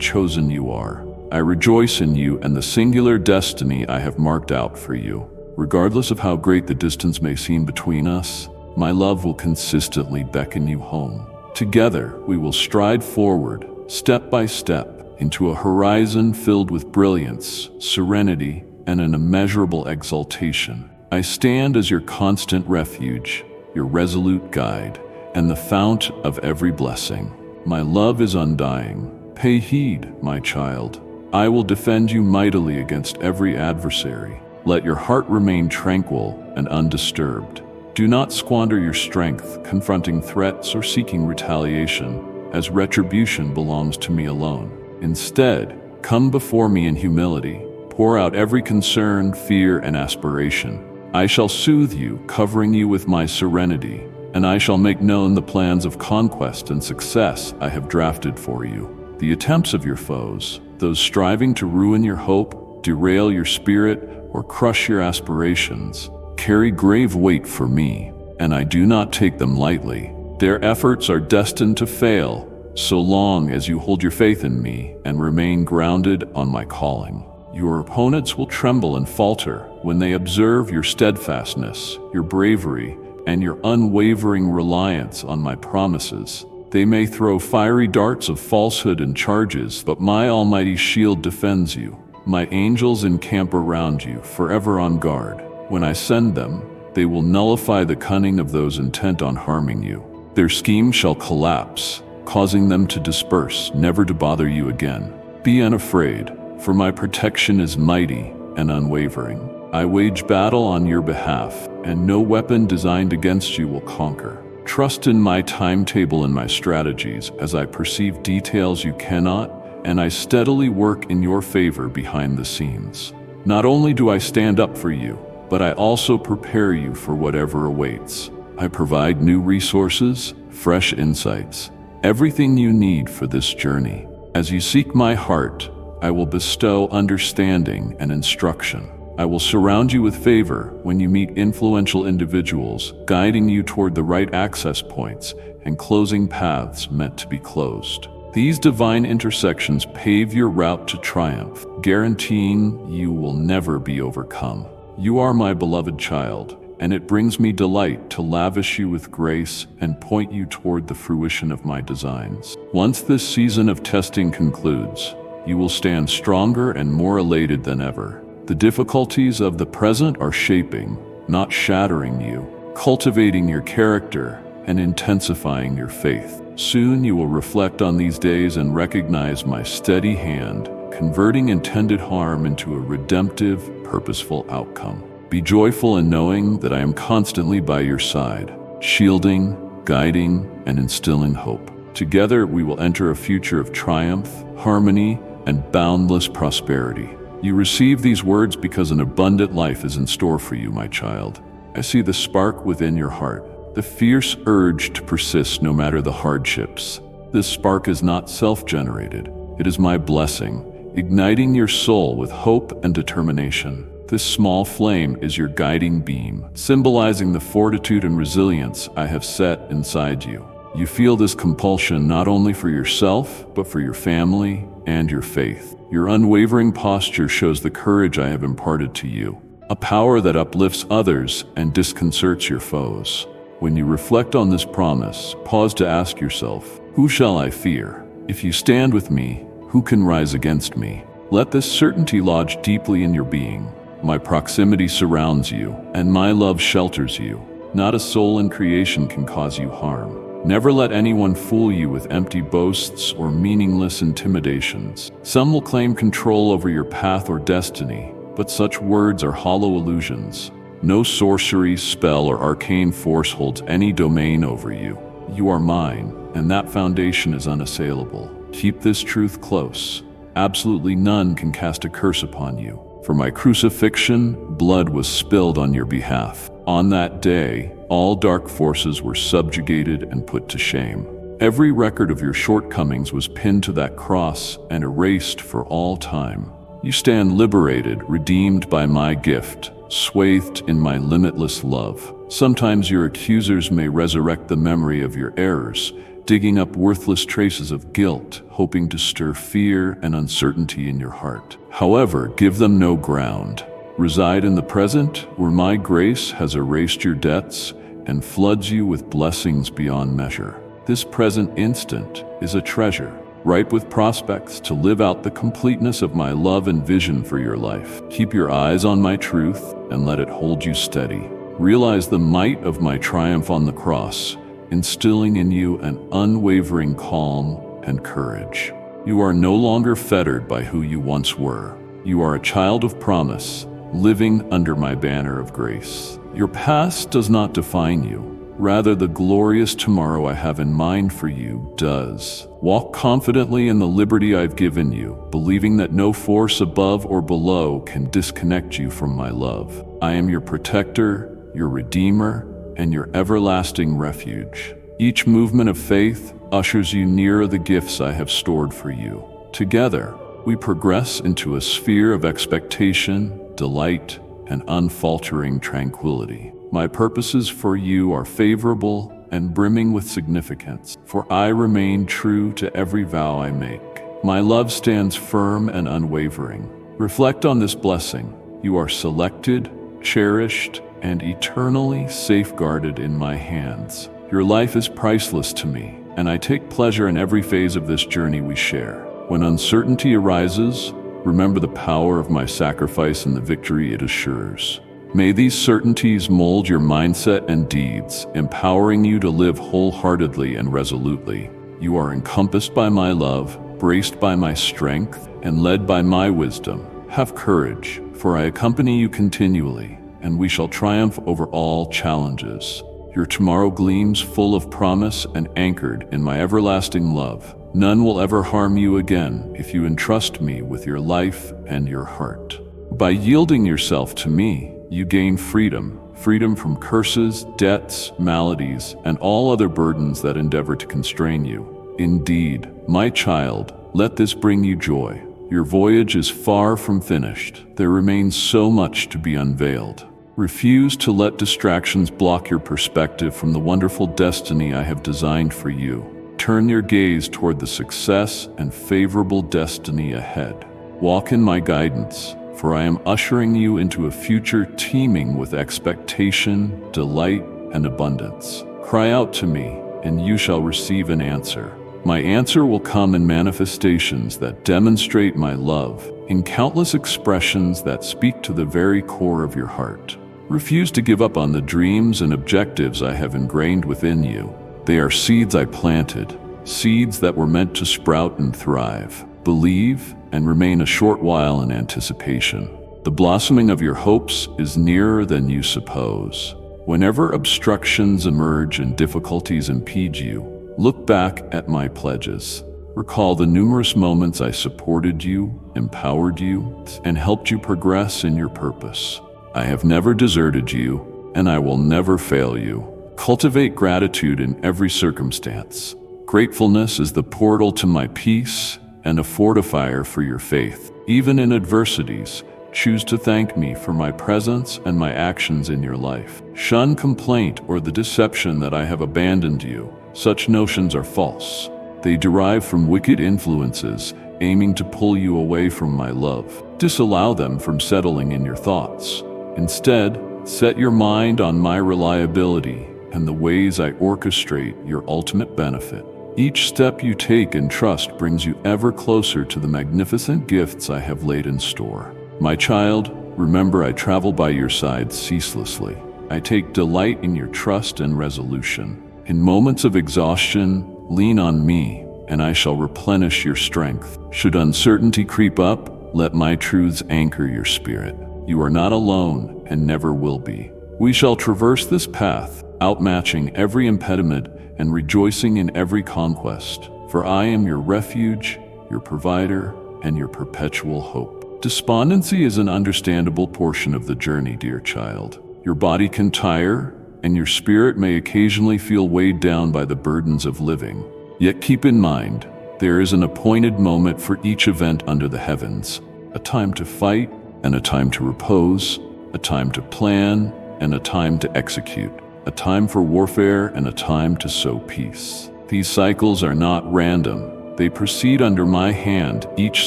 chosen you are. I rejoice in you and the singular destiny I have marked out for you. Regardless of how great the distance may seem between us, my love will consistently beckon you home. Together, we will stride forward, step by step, into a horizon filled with brilliance, serenity, and an immeasurable exaltation. I stand as your constant refuge, your resolute guide, and the fount of every blessing. My love is undying. Pay heed, my child. I will defend you mightily against every adversary. Let your heart remain tranquil and undisturbed. Do not squander your strength confronting threats or seeking retaliation, as retribution belongs to me alone. Instead, come before me in humility. Pour out every concern, fear, and aspiration. I shall soothe you, covering you with my serenity, and I shall make known the plans of conquest and success I have drafted for you. The attempts of your foes, those striving to ruin your hope, derail your spirit, or crush your aspirations, carry grave weight for me, and I do not take them lightly. Their efforts are destined to fail, so long as you hold your faith in me and remain grounded on my calling. Your opponents will tremble and falter when they observe your steadfastness, your bravery, and your unwavering reliance on my promises. They may throw fiery darts of falsehood and charges, but my almighty shield defends you. My angels encamp around you, forever on guard. When I send them, they will nullify the cunning of those intent on harming you. Their scheme shall collapse, causing them to disperse, never to bother you again. Be unafraid, for my protection is mighty and unwavering. I wage battle on your behalf, and no weapon designed against you will conquer. Trust in my timetable and my strategies as I perceive details you cannot, and I steadily work in your favor behind the scenes. Not only do I stand up for you, but I also prepare you for whatever awaits. I provide new resources, fresh insights, everything you need for this journey. As you seek my heart, I will bestow understanding and instruction. I will surround you with favor when you meet influential individuals, guiding you toward the right access points and closing paths meant to be closed. These divine intersections pave your route to triumph, guaranteeing you will never be overcome. You are my beloved child, and it brings me delight to lavish you with grace and point you toward the fruition of my designs. Once this season of testing concludes, you will stand stronger and more elated than ever. The difficulties of the present are shaping, not shattering you, cultivating your character and intensifying your faith. Soon you will reflect on these days and recognize my steady hand, converting intended harm into a redemptive, purposeful outcome. Be joyful in knowing that I am constantly by your side, shielding, guiding, and instilling hope. Together we will enter a future of triumph, harmony, and boundless prosperity. You receive these words because an abundant life is in store for you, my child. I see the spark within your heart, the fierce urge to persist no matter the hardships. This spark is not self-generated. It is my blessing, igniting your soul with hope and determination. This small flame is your guiding beam, symbolizing the fortitude and resilience I have set inside you. You feel this compulsion not only for yourself, but for your family and your faith. Your unwavering posture shows the courage I have imparted to you, a power that uplifts others and disconcerts your foes. When you reflect on this promise, pause to ask yourself, who shall I fear? If you stand with me, who can rise against me? Let this certainty lodge deeply in your being. My proximity surrounds you, and my love shelters you. Not a soul in creation can cause you harm. Never let anyone fool you with empty boasts or meaningless intimidations. Some will claim control over your path or destiny, but such words are hollow illusions. No sorcery, spell, or arcane force holds any domain over you. You are mine, and that foundation is unassailable. Keep this truth close. Absolutely none can cast a curse upon you. For my crucifixion, blood was spilled on your behalf. On that day, all dark forces were subjugated and put to shame. Every record of your shortcomings was pinned to that cross and erased for all time. You stand liberated, redeemed by my gift, swathed in my limitless love. Sometimes your accusers may resurrect the memory of your errors, digging up worthless traces of guilt, hoping to stir fear and uncertainty in your heart. However, give them no ground. Reside in the present, where my grace has erased your debts and floods you with blessings beyond measure. This present instant is a treasure, ripe with prospects to live out the completeness of my love and vision for your life. Keep your eyes on my truth and let it hold you steady. Realize the might of my triumph on the cross, instilling in you an unwavering calm and courage. You are no longer fettered by who you once were. You are a child of promise, living under my banner of grace. Your past does not define you. Rather, the glorious tomorrow I have in mind for you does. Walk confidently in the liberty I've given you, believing that no force above or below can disconnect you from my love. I am your protector, your redeemer, and your everlasting refuge. Each movement of faith ushers you nearer the gifts I have stored for you. Together, we progress into a sphere of expectation, delight, and unfaltering tranquility. My purposes for you are favorable and brimming with significance, for I remain true to every vow I make. My love stands firm and unwavering. Reflect on this blessing. You are selected, cherished, and eternally safeguarded in my hands. Your life is priceless to me, and I take pleasure in every phase of this journey we share. When uncertainty arises, remember the power of my sacrifice and the victory it assures. May these certainties mold your mindset and deeds, empowering you to live wholeheartedly and resolutely. You are encompassed by my love, braced by my strength, and led by my wisdom. Have courage, for I accompany you continually, and we shall triumph over all challenges. Your tomorrow gleams full of promise and anchored in my everlasting love. None will ever harm you again if you entrust me with your life and your heart. By yielding yourself to me, you gain freedom from curses, debts, maladies, and all other burdens that endeavor to constrain you. Indeed, my child, let this bring you joy. Your voyage is far from finished. There remains so much to be unveiled. Refuse to let distractions block your perspective from the wonderful destiny I have designed for you. Turn your gaze toward the success and favorable destiny ahead. Walk in my guidance, for I am ushering you into a future teeming with expectation, delight, and abundance. Cry out to me, and you shall receive an answer. My answer will come in manifestations that demonstrate my love, in countless expressions that speak to the very core of your heart. Refuse to give up on the dreams and objectives I have ingrained within you. They are seeds I planted, seeds that were meant to sprout and thrive. Believe and remain a short while in anticipation. The blossoming of your hopes is nearer than you suppose. Whenever obstructions emerge and difficulties impede you, look back at my pledges. Recall the numerous moments I supported you, empowered you, and helped you progress in your purpose. I have never deserted you, and I will never fail you. Cultivate gratitude in every circumstance. Gratefulness is the portal to my peace and a fortifier for your faith. Even in adversities, choose to thank me for my presence and my actions in your life. Shun complaint or the deception that I have abandoned you. Such notions are false. They derive from wicked influences, aiming to pull you away from my love. Disallow them from settling in your thoughts. Instead, set your mind on my reliability and the ways I orchestrate your ultimate benefit. Each step you take in trust brings you ever closer to the magnificent gifts I have laid in store. My child, remember I travel by your side ceaselessly. I take delight in your trust and resolution. In moments of exhaustion, lean on me, and I shall replenish your strength. Should uncertainty creep up, let my truths anchor your spirit. You are not alone and never will be. We shall traverse this path, outmatching every impediment and rejoicing in every conquest. For I am your refuge, your provider, and your perpetual hope. Despondency is an understandable portion of the journey, dear child. Your body can tire, and your spirit may occasionally feel weighed down by the burdens of living. Yet keep in mind, there is an appointed moment for each event under the heavens, a time to fight and a time to repose, a time to plan and a time to execute, a time for warfare and a time to sow peace. These cycles are not random. They proceed under my hand, each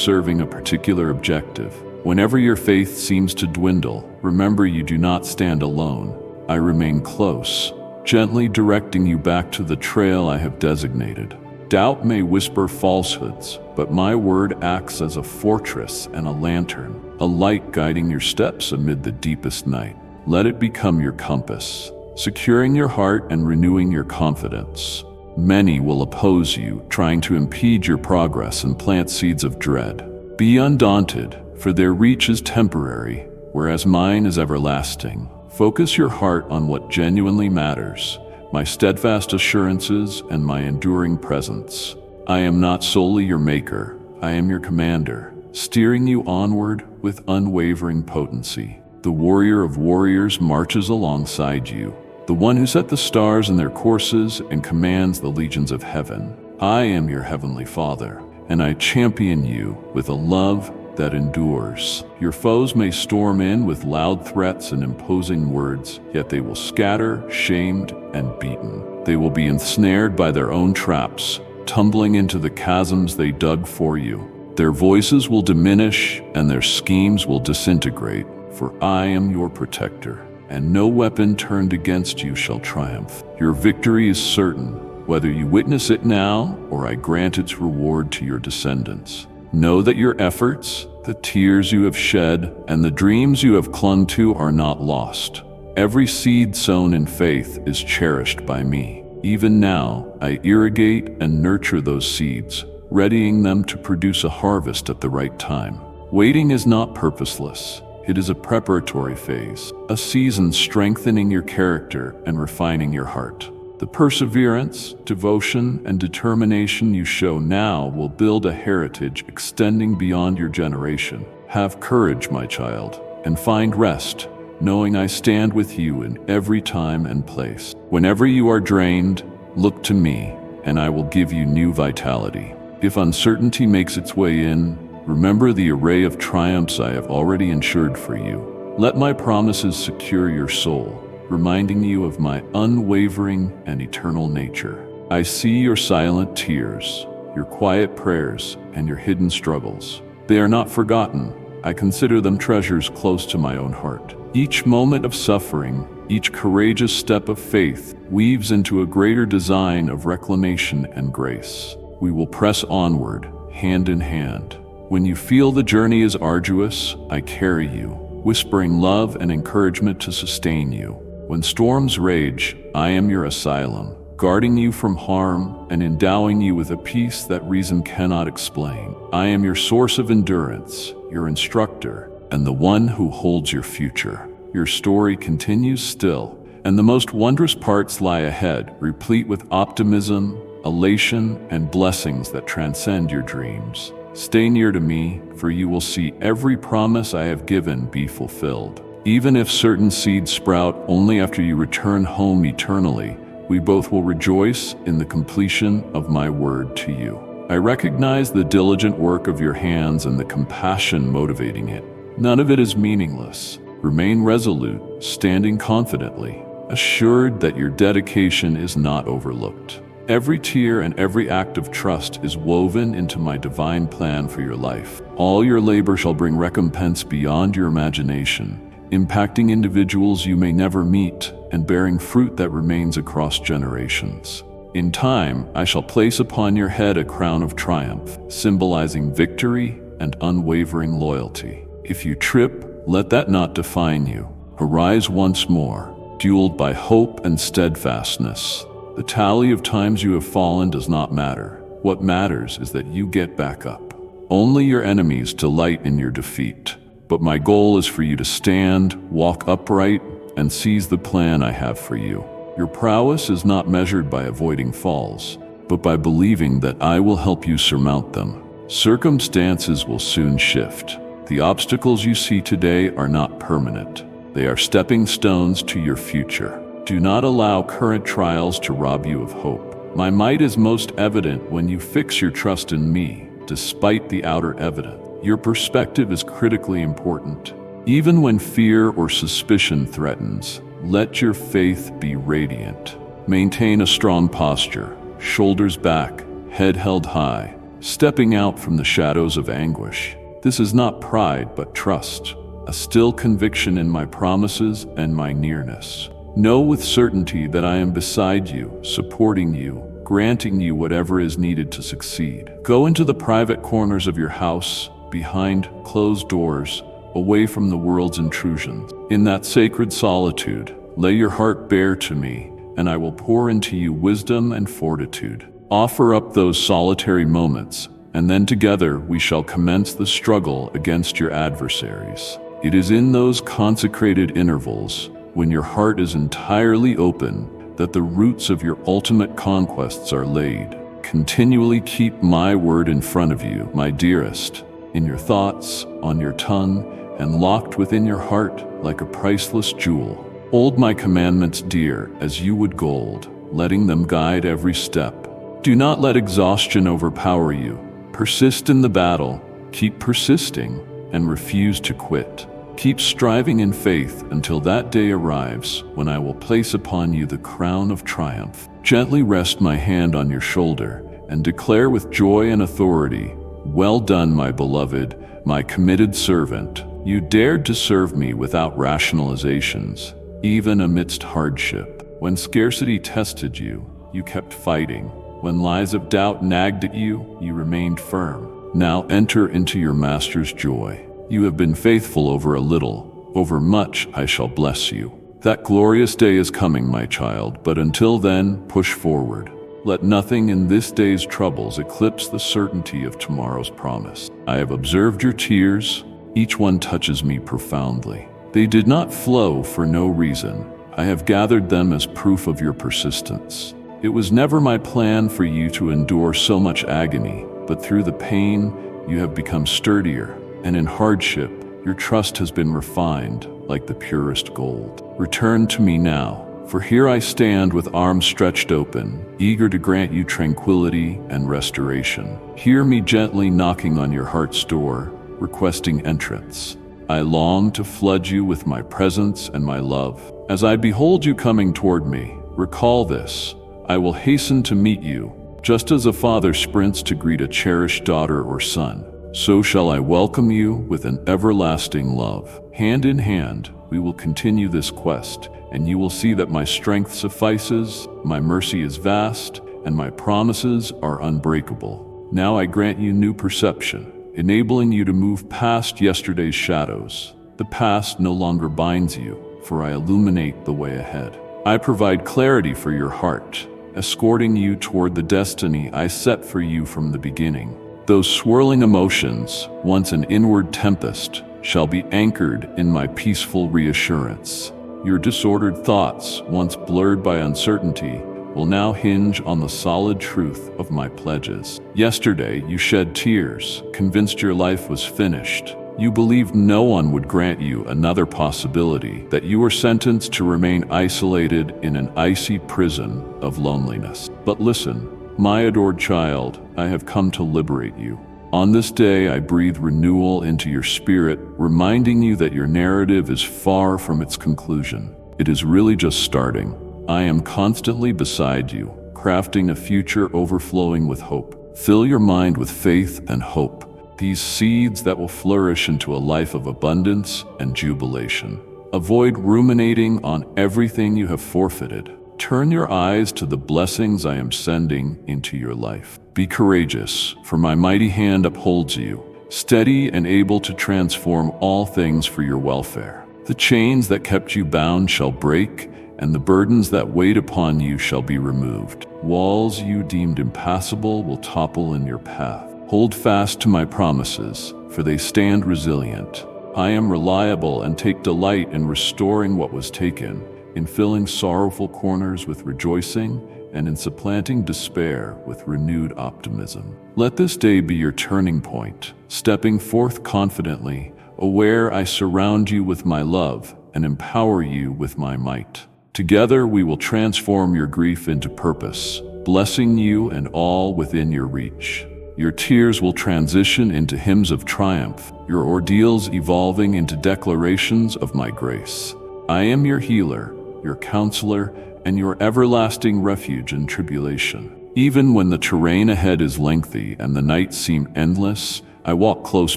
serving a particular objective. Whenever your faith seems to dwindle, remember you do not stand alone. I remain close, gently directing you back to the trail I have designated. Doubt may whisper falsehoods, but my word acts as a fortress and a lantern, a light guiding your steps amid the deepest night. Let it become your compass, securing your heart and renewing your confidence. Many will oppose you, trying to impede your progress and plant seeds of dread. Be undaunted, for their reach is temporary, whereas mine is everlasting. Focus your heart on what genuinely matters, my steadfast assurances and my enduring presence. I am not solely your maker, I am your commander, steering you onward with unwavering potency. The warrior of warriors marches alongside you, the one who set the stars in their courses and commands the legions of heaven. I am your heavenly Father, and I champion you with a love that endures. Your foes may storm in with loud threats and imposing words, yet they will scatter, shamed, and beaten. They will be ensnared by their own traps, tumbling into the chasms they dug for you. Their voices will diminish and their schemes will disintegrate, for I am your protector, and no weapon turned against you shall triumph. Your victory is certain, whether you witness it now or I grant its reward to your descendants. Know that your efforts, the tears you have shed, and the dreams you have clung to are not lost. Every seed sown in faith is cherished by me. Even now, I irrigate and nurture those seeds, readying them to produce a harvest at the right time. Waiting is not purposeless. It is a preparatory phase, a season strengthening your character and refining your heart. The perseverance, devotion, and determination you show now will build a heritage extending beyond your generation. Have courage, my child, and find rest, knowing I stand with you in every time and place. Whenever you are drained, look to me, and I will give you new vitality. If uncertainty makes its way in, remember the array of triumphs I have already ensured for you. Let my promises secure your soul, reminding you of my unwavering and eternal nature. I see your silent tears, your quiet prayers, and your hidden struggles. They are not forgotten. I consider them treasures close to my own heart. Each moment of suffering, each courageous step of faith, weaves into a greater design of reclamation and grace. We will press onward, hand in hand. When you feel the journey is arduous, I carry you, whispering love and encouragement to sustain you. When storms rage, I am your asylum, guarding you from harm and endowing you with a peace that reason cannot explain. I am your source of endurance, your instructor, and the one who holds your future. Your story continues still, and the most wondrous parts lie ahead, replete with optimism, elation, and blessings that transcend your dreams. Stay near to me, for you will see every promise I have given be fulfilled. Even if certain seeds sprout only after you return home eternally, we both will rejoice in the completion of my word to you. I recognize the diligent work of your hands and the compassion motivating it. None of it is meaningless. Remain resolute, standing confidently, assured that your dedication is not overlooked. Every tear and every act of trust is woven into my divine plan for your life. All your labor shall bring recompense beyond your imagination, impacting individuals you may never meet and bearing fruit that remains across generations. In time, I shall place upon your head a crown of triumph, symbolizing victory and unwavering loyalty. If you trip, let that not define you. Arise once more, fueled by hope and steadfastness. The tally of times you have fallen does not matter. What matters is that you get back up. Only your enemies delight in your defeat. But my goal is for you to stand, walk upright, and seize the plan I have for you. Your prowess is not measured by avoiding falls, but by believing that I will help you surmount them. Circumstances will soon shift. The obstacles you see today are not permanent. They are stepping stones to your future. Do not allow current trials to rob you of hope. My might is most evident when you fix your trust in me, despite the outer evidence. Your perspective is critically important. Even when fear or suspicion threatens, let your faith be radiant. Maintain a strong posture, shoulders back, head held high, stepping out from the shadows of anguish. This is not pride, but trust, a still conviction in my promises and my nearness. Know with certainty that I am beside you, supporting you, granting you whatever is needed to succeed. Go into the private corners of your house, behind closed doors, away from the world's intrusions. In that sacred solitude, lay your heart bare to me, and I will pour into you wisdom and fortitude. Offer up those solitary moments, and then together we shall commence the struggle against your adversaries. It is in those consecrated intervals, when your heart is entirely open, that the roots of your ultimate conquests are laid. Continually keep my word in front of you, my dearest, in your thoughts, on your tongue, and locked within your heart like a priceless jewel. Hold my commandments dear as you would gold, letting them guide every step. Do not let exhaustion overpower you. Persist in the battle, keep persisting, and refuse to quit. Keep striving in faith until that day arrives when I will place upon you the crown of triumph. Gently rest my hand on your shoulder and declare with joy and authority, "Well done, my beloved, my committed servant. You dared to serve me without rationalizations, even amidst hardship. When scarcity tested you, you kept fighting. When lies of doubt nagged at you, you remained firm. Now enter into your master's joy. You have been faithful over a little, over much I shall bless you. That glorious day is coming, my child, but until then, push forward. Let nothing in this day's troubles eclipse the certainty of tomorrow's promise. I have observed your tears. Each one touches me profoundly. They did not flow for no reason. I have gathered them as proof of your persistence. It was never my plan for you to endure so much agony, but through the pain, you have become sturdier, and in hardship, your trust has been refined like the purest gold. Return to me now, for here I stand with arms stretched open, eager to grant you tranquility and restoration. Hear me gently knocking on your heart's door, requesting entrance. I long to flood you with my presence and my love. As I behold you coming toward me, recall this: I will hasten to meet you, just as a father sprints to greet a cherished daughter or son. So shall I welcome you with an everlasting love. Hand in hand, we will continue this quest, and you will see that my strength suffices, my mercy is vast, and my promises are unbreakable. Now I grant you new perception, enabling you to move past yesterday's shadows. The past no longer binds you, for I illuminate the way ahead. I provide clarity for your heart, escorting you toward the destiny I set for you from the beginning. Those swirling emotions, once an inward tempest, shall be anchored in my peaceful reassurance. Your disordered thoughts, once blurred by uncertainty, will now hinge on the solid truth of my pledges. Yesterday, you shed tears, convinced your life was finished. You believed no one would grant you another possibility, that you were sentenced to remain isolated in an icy prison of loneliness. But listen, my adored child, I have come to liberate you. On this day, I breathe renewal into your spirit, reminding you that your narrative is far from its conclusion. It is really just starting. I am constantly beside you, crafting a future overflowing with hope. Fill your mind with faith and hope, these seeds that will flourish into a life of abundance and jubilation. Avoid ruminating on everything you have forfeited. Turn your eyes to the blessings I am sending into your life. Be courageous, for my mighty hand upholds you, steady and able to transform all things for your welfare. The chains that kept you bound shall break, and the burdens that weighed upon you shall be removed. Walls you deemed impassable will topple in your path. Hold fast to my promises, for they stand resilient. I am reliable and take delight in restoring what was taken, in filling sorrowful corners with rejoicing, and in supplanting despair with renewed optimism. Let this day be your turning point, stepping forth confidently, aware I surround you with my love and empower you with my might. Together we will transform your grief into purpose, blessing you and all within your reach. Your tears will transition into hymns of triumph, your ordeals evolving into declarations of my grace. I am your healer, your counselor, and your everlasting refuge in tribulation. Even when the terrain ahead is lengthy and the nights seem endless, I walk close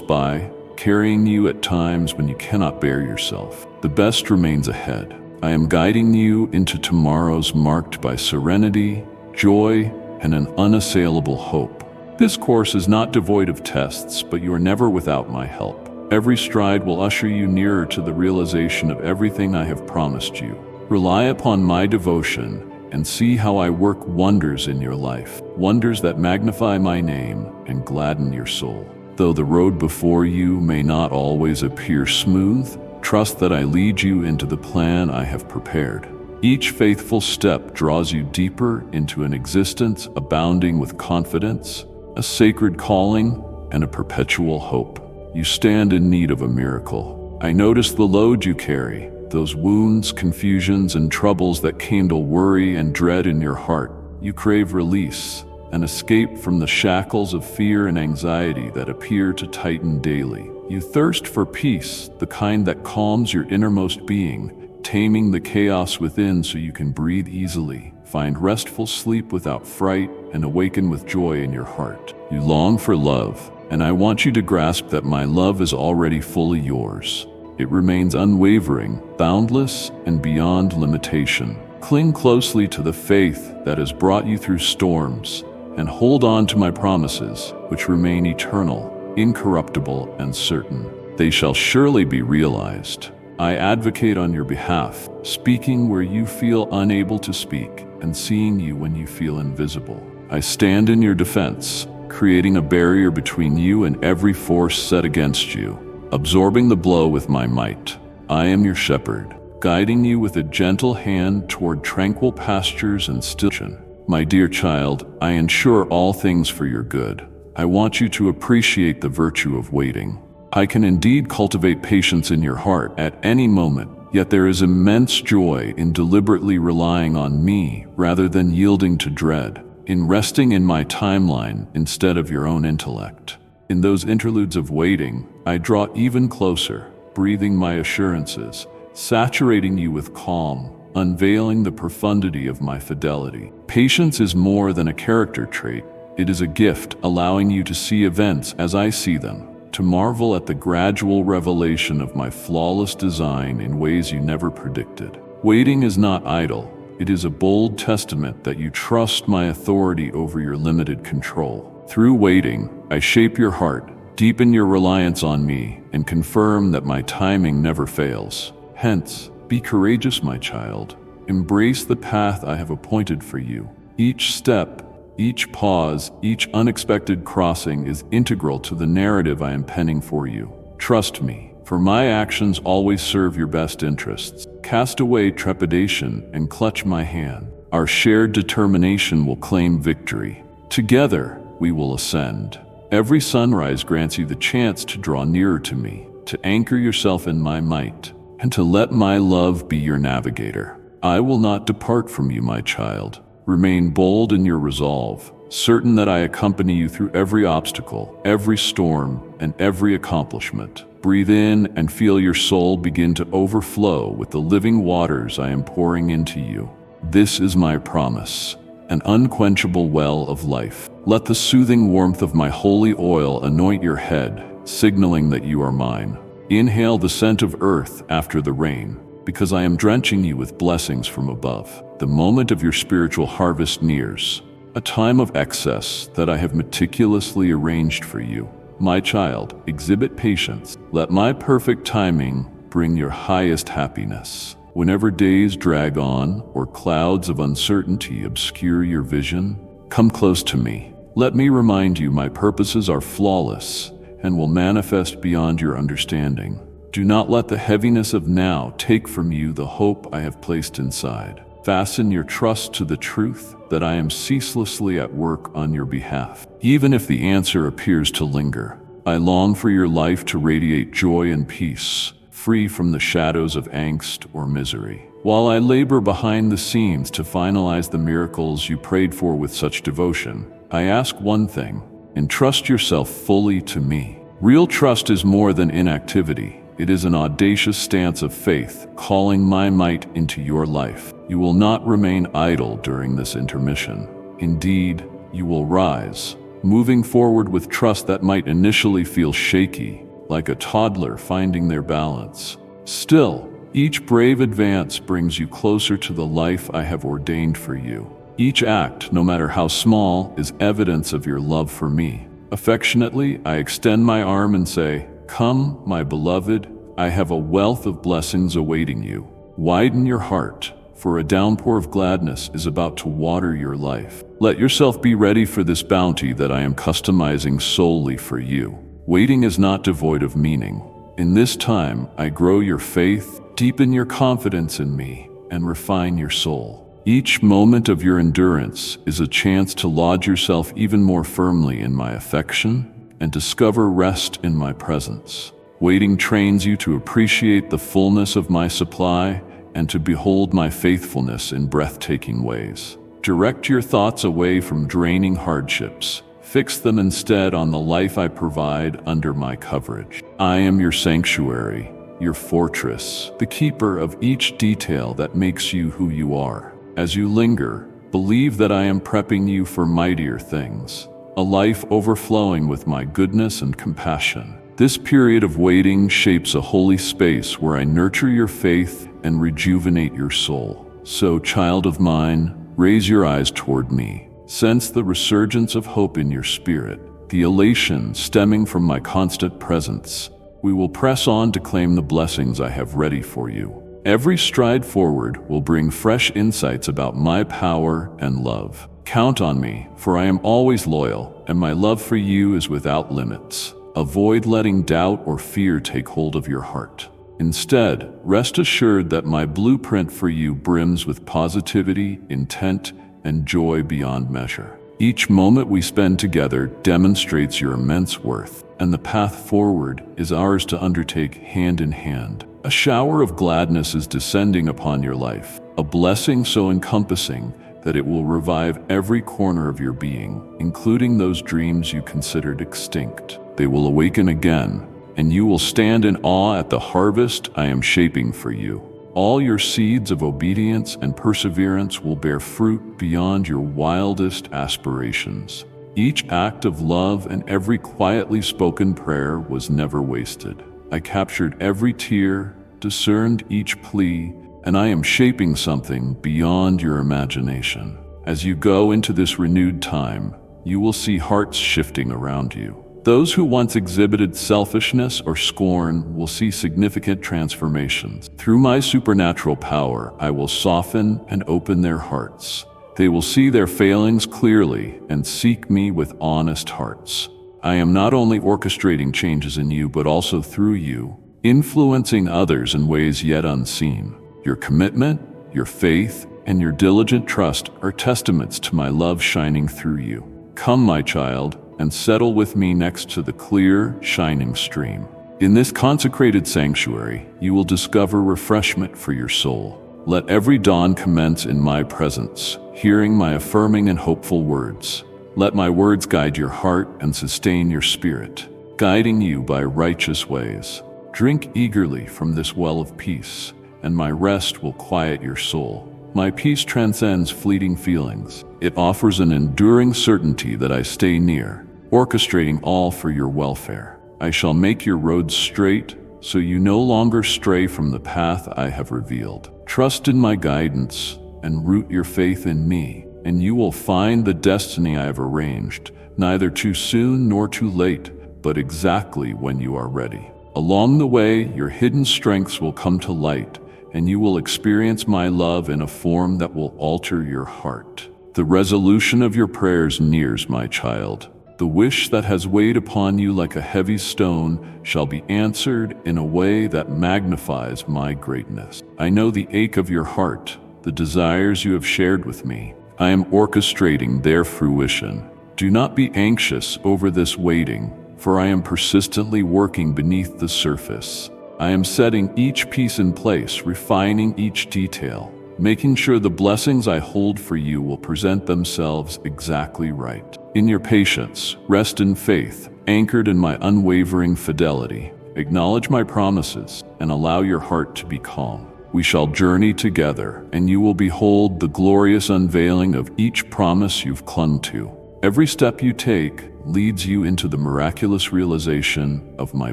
by, carrying you at times when you cannot bear yourself. The best remains ahead. I am guiding you into tomorrows marked by serenity, joy, and an unassailable hope. This course is not devoid of tests, but you are never without my help. Every stride will usher you nearer to the realization of everything I have promised you. Rely upon my devotion and see how I work wonders in your life, wonders that magnify my name and gladden your soul. Though the road before you may not always appear smooth, trust that I lead you into the plan I have prepared. Each faithful step draws you deeper into an existence abounding with confidence, a sacred calling, and a perpetual hope. You stand in need of a miracle. I notice the load you carry, those wounds, confusions, and troubles that kindle worry and dread in your heart. You crave release, an escape from the shackles of fear and anxiety that appear to tighten daily. You thirst for peace, the kind that calms your innermost being, taming the chaos within so you can breathe easily, find restful sleep without fright, and awaken with joy in your heart. You long for love, and I want you to grasp that my love is already fully yours. It remains unwavering, boundless, and beyond limitation. Cling closely to the faith that has brought you through storms, and hold on to my promises, which remain eternal, incorruptible, and certain. They shall surely be realized. I advocate on your behalf, speaking where you feel unable to speak, and seeing you when you feel invisible. I stand in your defense, creating a barrier between you and every force set against you, absorbing the blow with my might. I am your shepherd, guiding you with a gentle hand toward tranquil pastures and stillness. My dear child, I ensure all things for your good. I want you to appreciate the virtue of waiting. I can indeed cultivate patience in your heart at any moment, yet there is immense joy in deliberately relying on me rather than yielding to dread, in resting in my timeline instead of your own intellect. In those interludes of waiting, I draw even closer, breathing my assurances, saturating you with calm, unveiling the profundity of my fidelity. Patience is more than a character trait. It is a gift, allowing you to see events as I see them, to marvel at the gradual revelation of my flawless design in ways you never predicted. Waiting is not idle. It is a bold testament that you trust my authority over your limited control. Through waiting, I shape your heart, deepen your reliance on me, and confirm that my timing never fails. Hence, be courageous, my child. Embrace the path I have appointed for you. Each step, each pause, each unexpected crossing is integral to the narrative I am penning for you. Trust me, for my actions always serve your best interests. Cast away trepidation and clutch my hand. Our shared determination will claim victory. Together, we will ascend. Every sunrise grants you the chance to draw nearer to me, to anchor yourself in my might, and to let my love be your navigator. I will not depart from you, my child. Remain bold in your resolve, certain that I accompany you through every obstacle, every storm, and every accomplishment. Breathe in and feel your soul begin to overflow with the living waters I am pouring into you. This is my promise, an unquenchable well of life. Let the soothing warmth of my holy oil anoint your head, signaling that you are mine. Inhale the scent of earth after the rain, because I am drenching you with blessings from above. The moment of your spiritual harvest nears, a time of excess that I have meticulously arranged for you. My child, exhibit patience. Let my perfect timing bring your highest happiness. Whenever days drag on or clouds of uncertainty obscure your vision, come close to me. Let me remind you my purposes are flawless and will manifest beyond your understanding. Do not let the heaviness of now take from you the hope I have placed inside. Fasten your trust to the truth that I am ceaselessly at work on your behalf. Even if the answer appears to linger, I long for your life to radiate joy and peace, free from the shadows of angst or misery. While I labor behind the scenes to finalize the miracles you prayed for with such devotion, I ask one thing: entrust yourself fully to me. Real trust is more than inactivity. It is an audacious stance of faith, calling my might into your life. You will not remain idle during this intermission. Indeed, you will rise, moving forward with trust that might initially feel shaky, like a toddler finding their balance. Still, each brave advance brings you closer to the life I have ordained for you. Each act, no matter how small, is evidence of your love for me. Affectionately, I extend my arm and say, "Come, my beloved, I have a wealth of blessings awaiting you. Widen your heart, for a downpour of gladness is about to water your life. Let yourself be ready for this bounty that I am customizing solely for you." Waiting is not devoid of meaning. In this time, I grow your faith, deepen your confidence in me, and refine your soul. Each moment of your endurance is a chance to lodge yourself even more firmly in my affection and discover rest in my presence. Waiting trains you to appreciate the fullness of my supply and to behold my faithfulness in breathtaking ways. Direct your thoughts away from draining hardships. Fix them instead on the life I provide under my coverage. I am your sanctuary, your fortress, the keeper of each detail that makes you who you are. As you linger, believe that I am prepping you for mightier things, a life overflowing with my goodness and compassion. This period of waiting shapes a holy space where I nurture your faith and rejuvenate your soul. So, child of mine, raise your eyes toward me. Sense the resurgence of hope in your spirit, the elation stemming from my constant presence. We will press on to claim the blessings I have ready for you. Every stride forward will bring fresh insights about my power and love. Count on me, for I am always loyal, and my love for you is without limits. Avoid letting doubt or fear take hold of your heart. Instead, rest assured that my blueprint for you brims with positivity, intent, and joy beyond measure. Each moment we spend together demonstrates your immense worth, and the path forward is ours to undertake hand in hand. A shower of gladness is descending upon your life, a blessing so encompassing that it will revive every corner of your being, including those dreams you considered extinct. They will awaken again, and you will stand in awe at the harvest I am shaping for you. All your seeds of obedience and perseverance will bear fruit beyond your wildest aspirations. Each act of love and every quietly spoken prayer was never wasted. I captured every tear, discerned each plea, and I am shaping something beyond your imagination. As you go into this renewed time, you will see hearts shifting around you. Those who once exhibited selfishness or scorn will see significant transformations. Through my supernatural power, I will soften and open their hearts. They will see their failings clearly and seek me with honest hearts. I am not only orchestrating changes in you, but also through you, influencing others in ways yet unseen. Your commitment, your faith, and your diligent trust are testaments to my love shining through you. Come, my child, and settle with me next to the clear, shining stream. In this consecrated sanctuary, you will discover refreshment for your soul. Let every dawn commence in my presence, hearing my affirming and hopeful words. Let my words guide your heart and sustain your spirit, guiding you by righteous ways. Drink eagerly from this well of peace, and my rest will quiet your soul. My peace transcends fleeting feelings. It offers an enduring certainty that I stay near, orchestrating all for your welfare. I shall make your roads straight, so you no longer stray from the path I have revealed. Trust in my guidance and root your faith in me, and you will find the destiny I have arranged, neither too soon nor too late, but exactly when you are ready. Along the way, your hidden strengths will come to light, and you will experience my love in a form that will alter your heart. The resolution of your prayers nears, my child. The wish that has weighed upon you like a heavy stone shall be answered in a way that magnifies my greatness. I know the ache of your heart, the desires you have shared with me. I am orchestrating their fruition. Do not be anxious over this waiting, for I am persistently working beneath the surface. I am setting each piece in place, refining each detail, making sure the blessings I hold for you will present themselves exactly right. In your patience, rest in faith, anchored in my unwavering fidelity. Acknowledge my promises and allow your heart to be calm. We shall journey together, and you will behold the glorious unveiling of each promise you've clung to. Every step you take leads you into the miraculous realization of my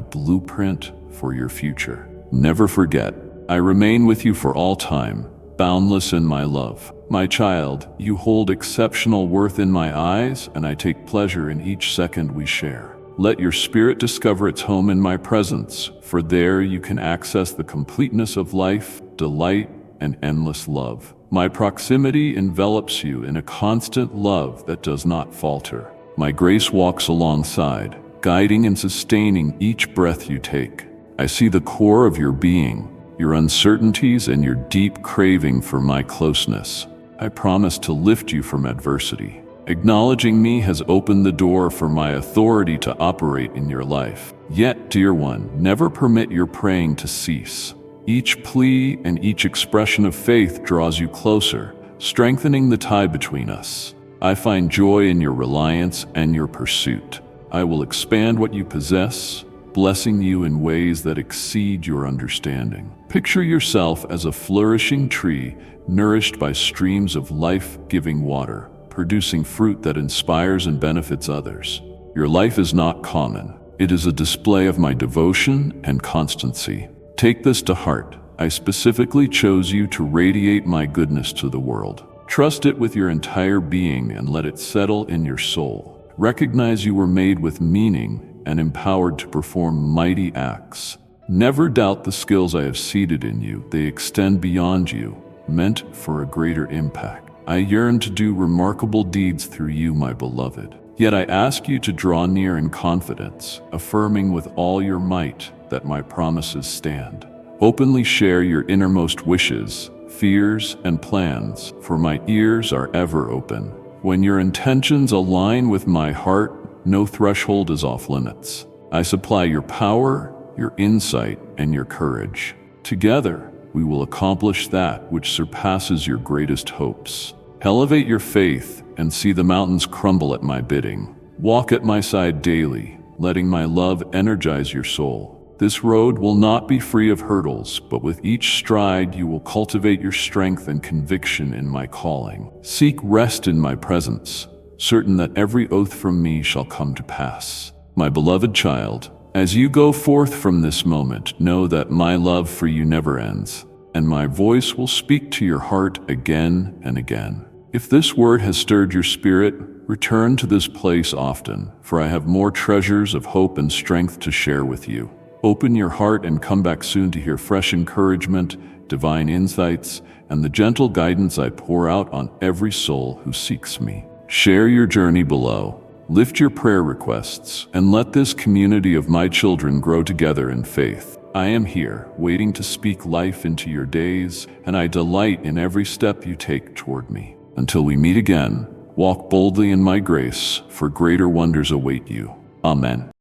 blueprint for your future. Never forget, I remain with you for all time, boundless in my love. My child, you hold exceptional worth in my eyes, and I take pleasure in each second we share. Let your spirit discover its home in my presence, for there you can access the completeness of life, delight, and endless love. My proximity envelops you in a constant love that does not falter. My grace walks alongside, guiding and sustaining each breath you take. I see the core of your being, your uncertainties, and your deep craving for my closeness. I promise to lift you from adversity. Acknowledging me has opened the door for my authority to operate in your life. Yet, dear one, never permit your praying to cease. Each plea and each expression of faith draws you closer, strengthening the tie between us. I find joy in your reliance and your pursuit. I will expand what you possess, blessing you in ways that exceed your understanding. Picture yourself as a flourishing tree nourished by streams of life-giving water, producing fruit that inspires and benefits others. Your life is not common. It is a display of my devotion and constancy. Take this to heart. I specifically chose you to radiate my goodness to the world. Trust it with your entire being and let it settle in your soul. Recognize you were made with meaning and empowered to perform mighty acts. Never doubt the skills I have seeded in you. They extend beyond you, meant for a greater impact. I yearn to do remarkable deeds through you, my beloved. Yet I ask you to draw near in confidence, affirming with all your might that my promises stand. Openly share your innermost wishes, fears, and plans, for my ears are ever open. When your intentions align with my heart, no threshold is off limits. I supply your power, your insight, and your courage. Together, we will accomplish that which surpasses your greatest hopes. Elevate your faith and see the mountains crumble at my bidding. Walk at my side daily, letting my love energize your soul. This road will not be free of hurdles, but with each stride you will cultivate your strength and conviction in my calling. Seek rest in my presence, certain that every oath from me shall come to pass. My beloved child, as you go forth from this moment, know that my love for you never ends, and my voice will speak to your heart again and again. If this word has stirred your spirit, return to this place often, for I have more treasures of hope and strength to share with you. Open your heart and come back soon to hear fresh encouragement, divine insights, and the gentle guidance I pour out on every soul who seeks me. Share your journey below. Lift your prayer requests, and let this community of my children grow together in faith. I am here, waiting to speak life into your days, and I delight in every step you take toward me. Until we meet again, walk boldly in my grace, for greater wonders await you. Amen.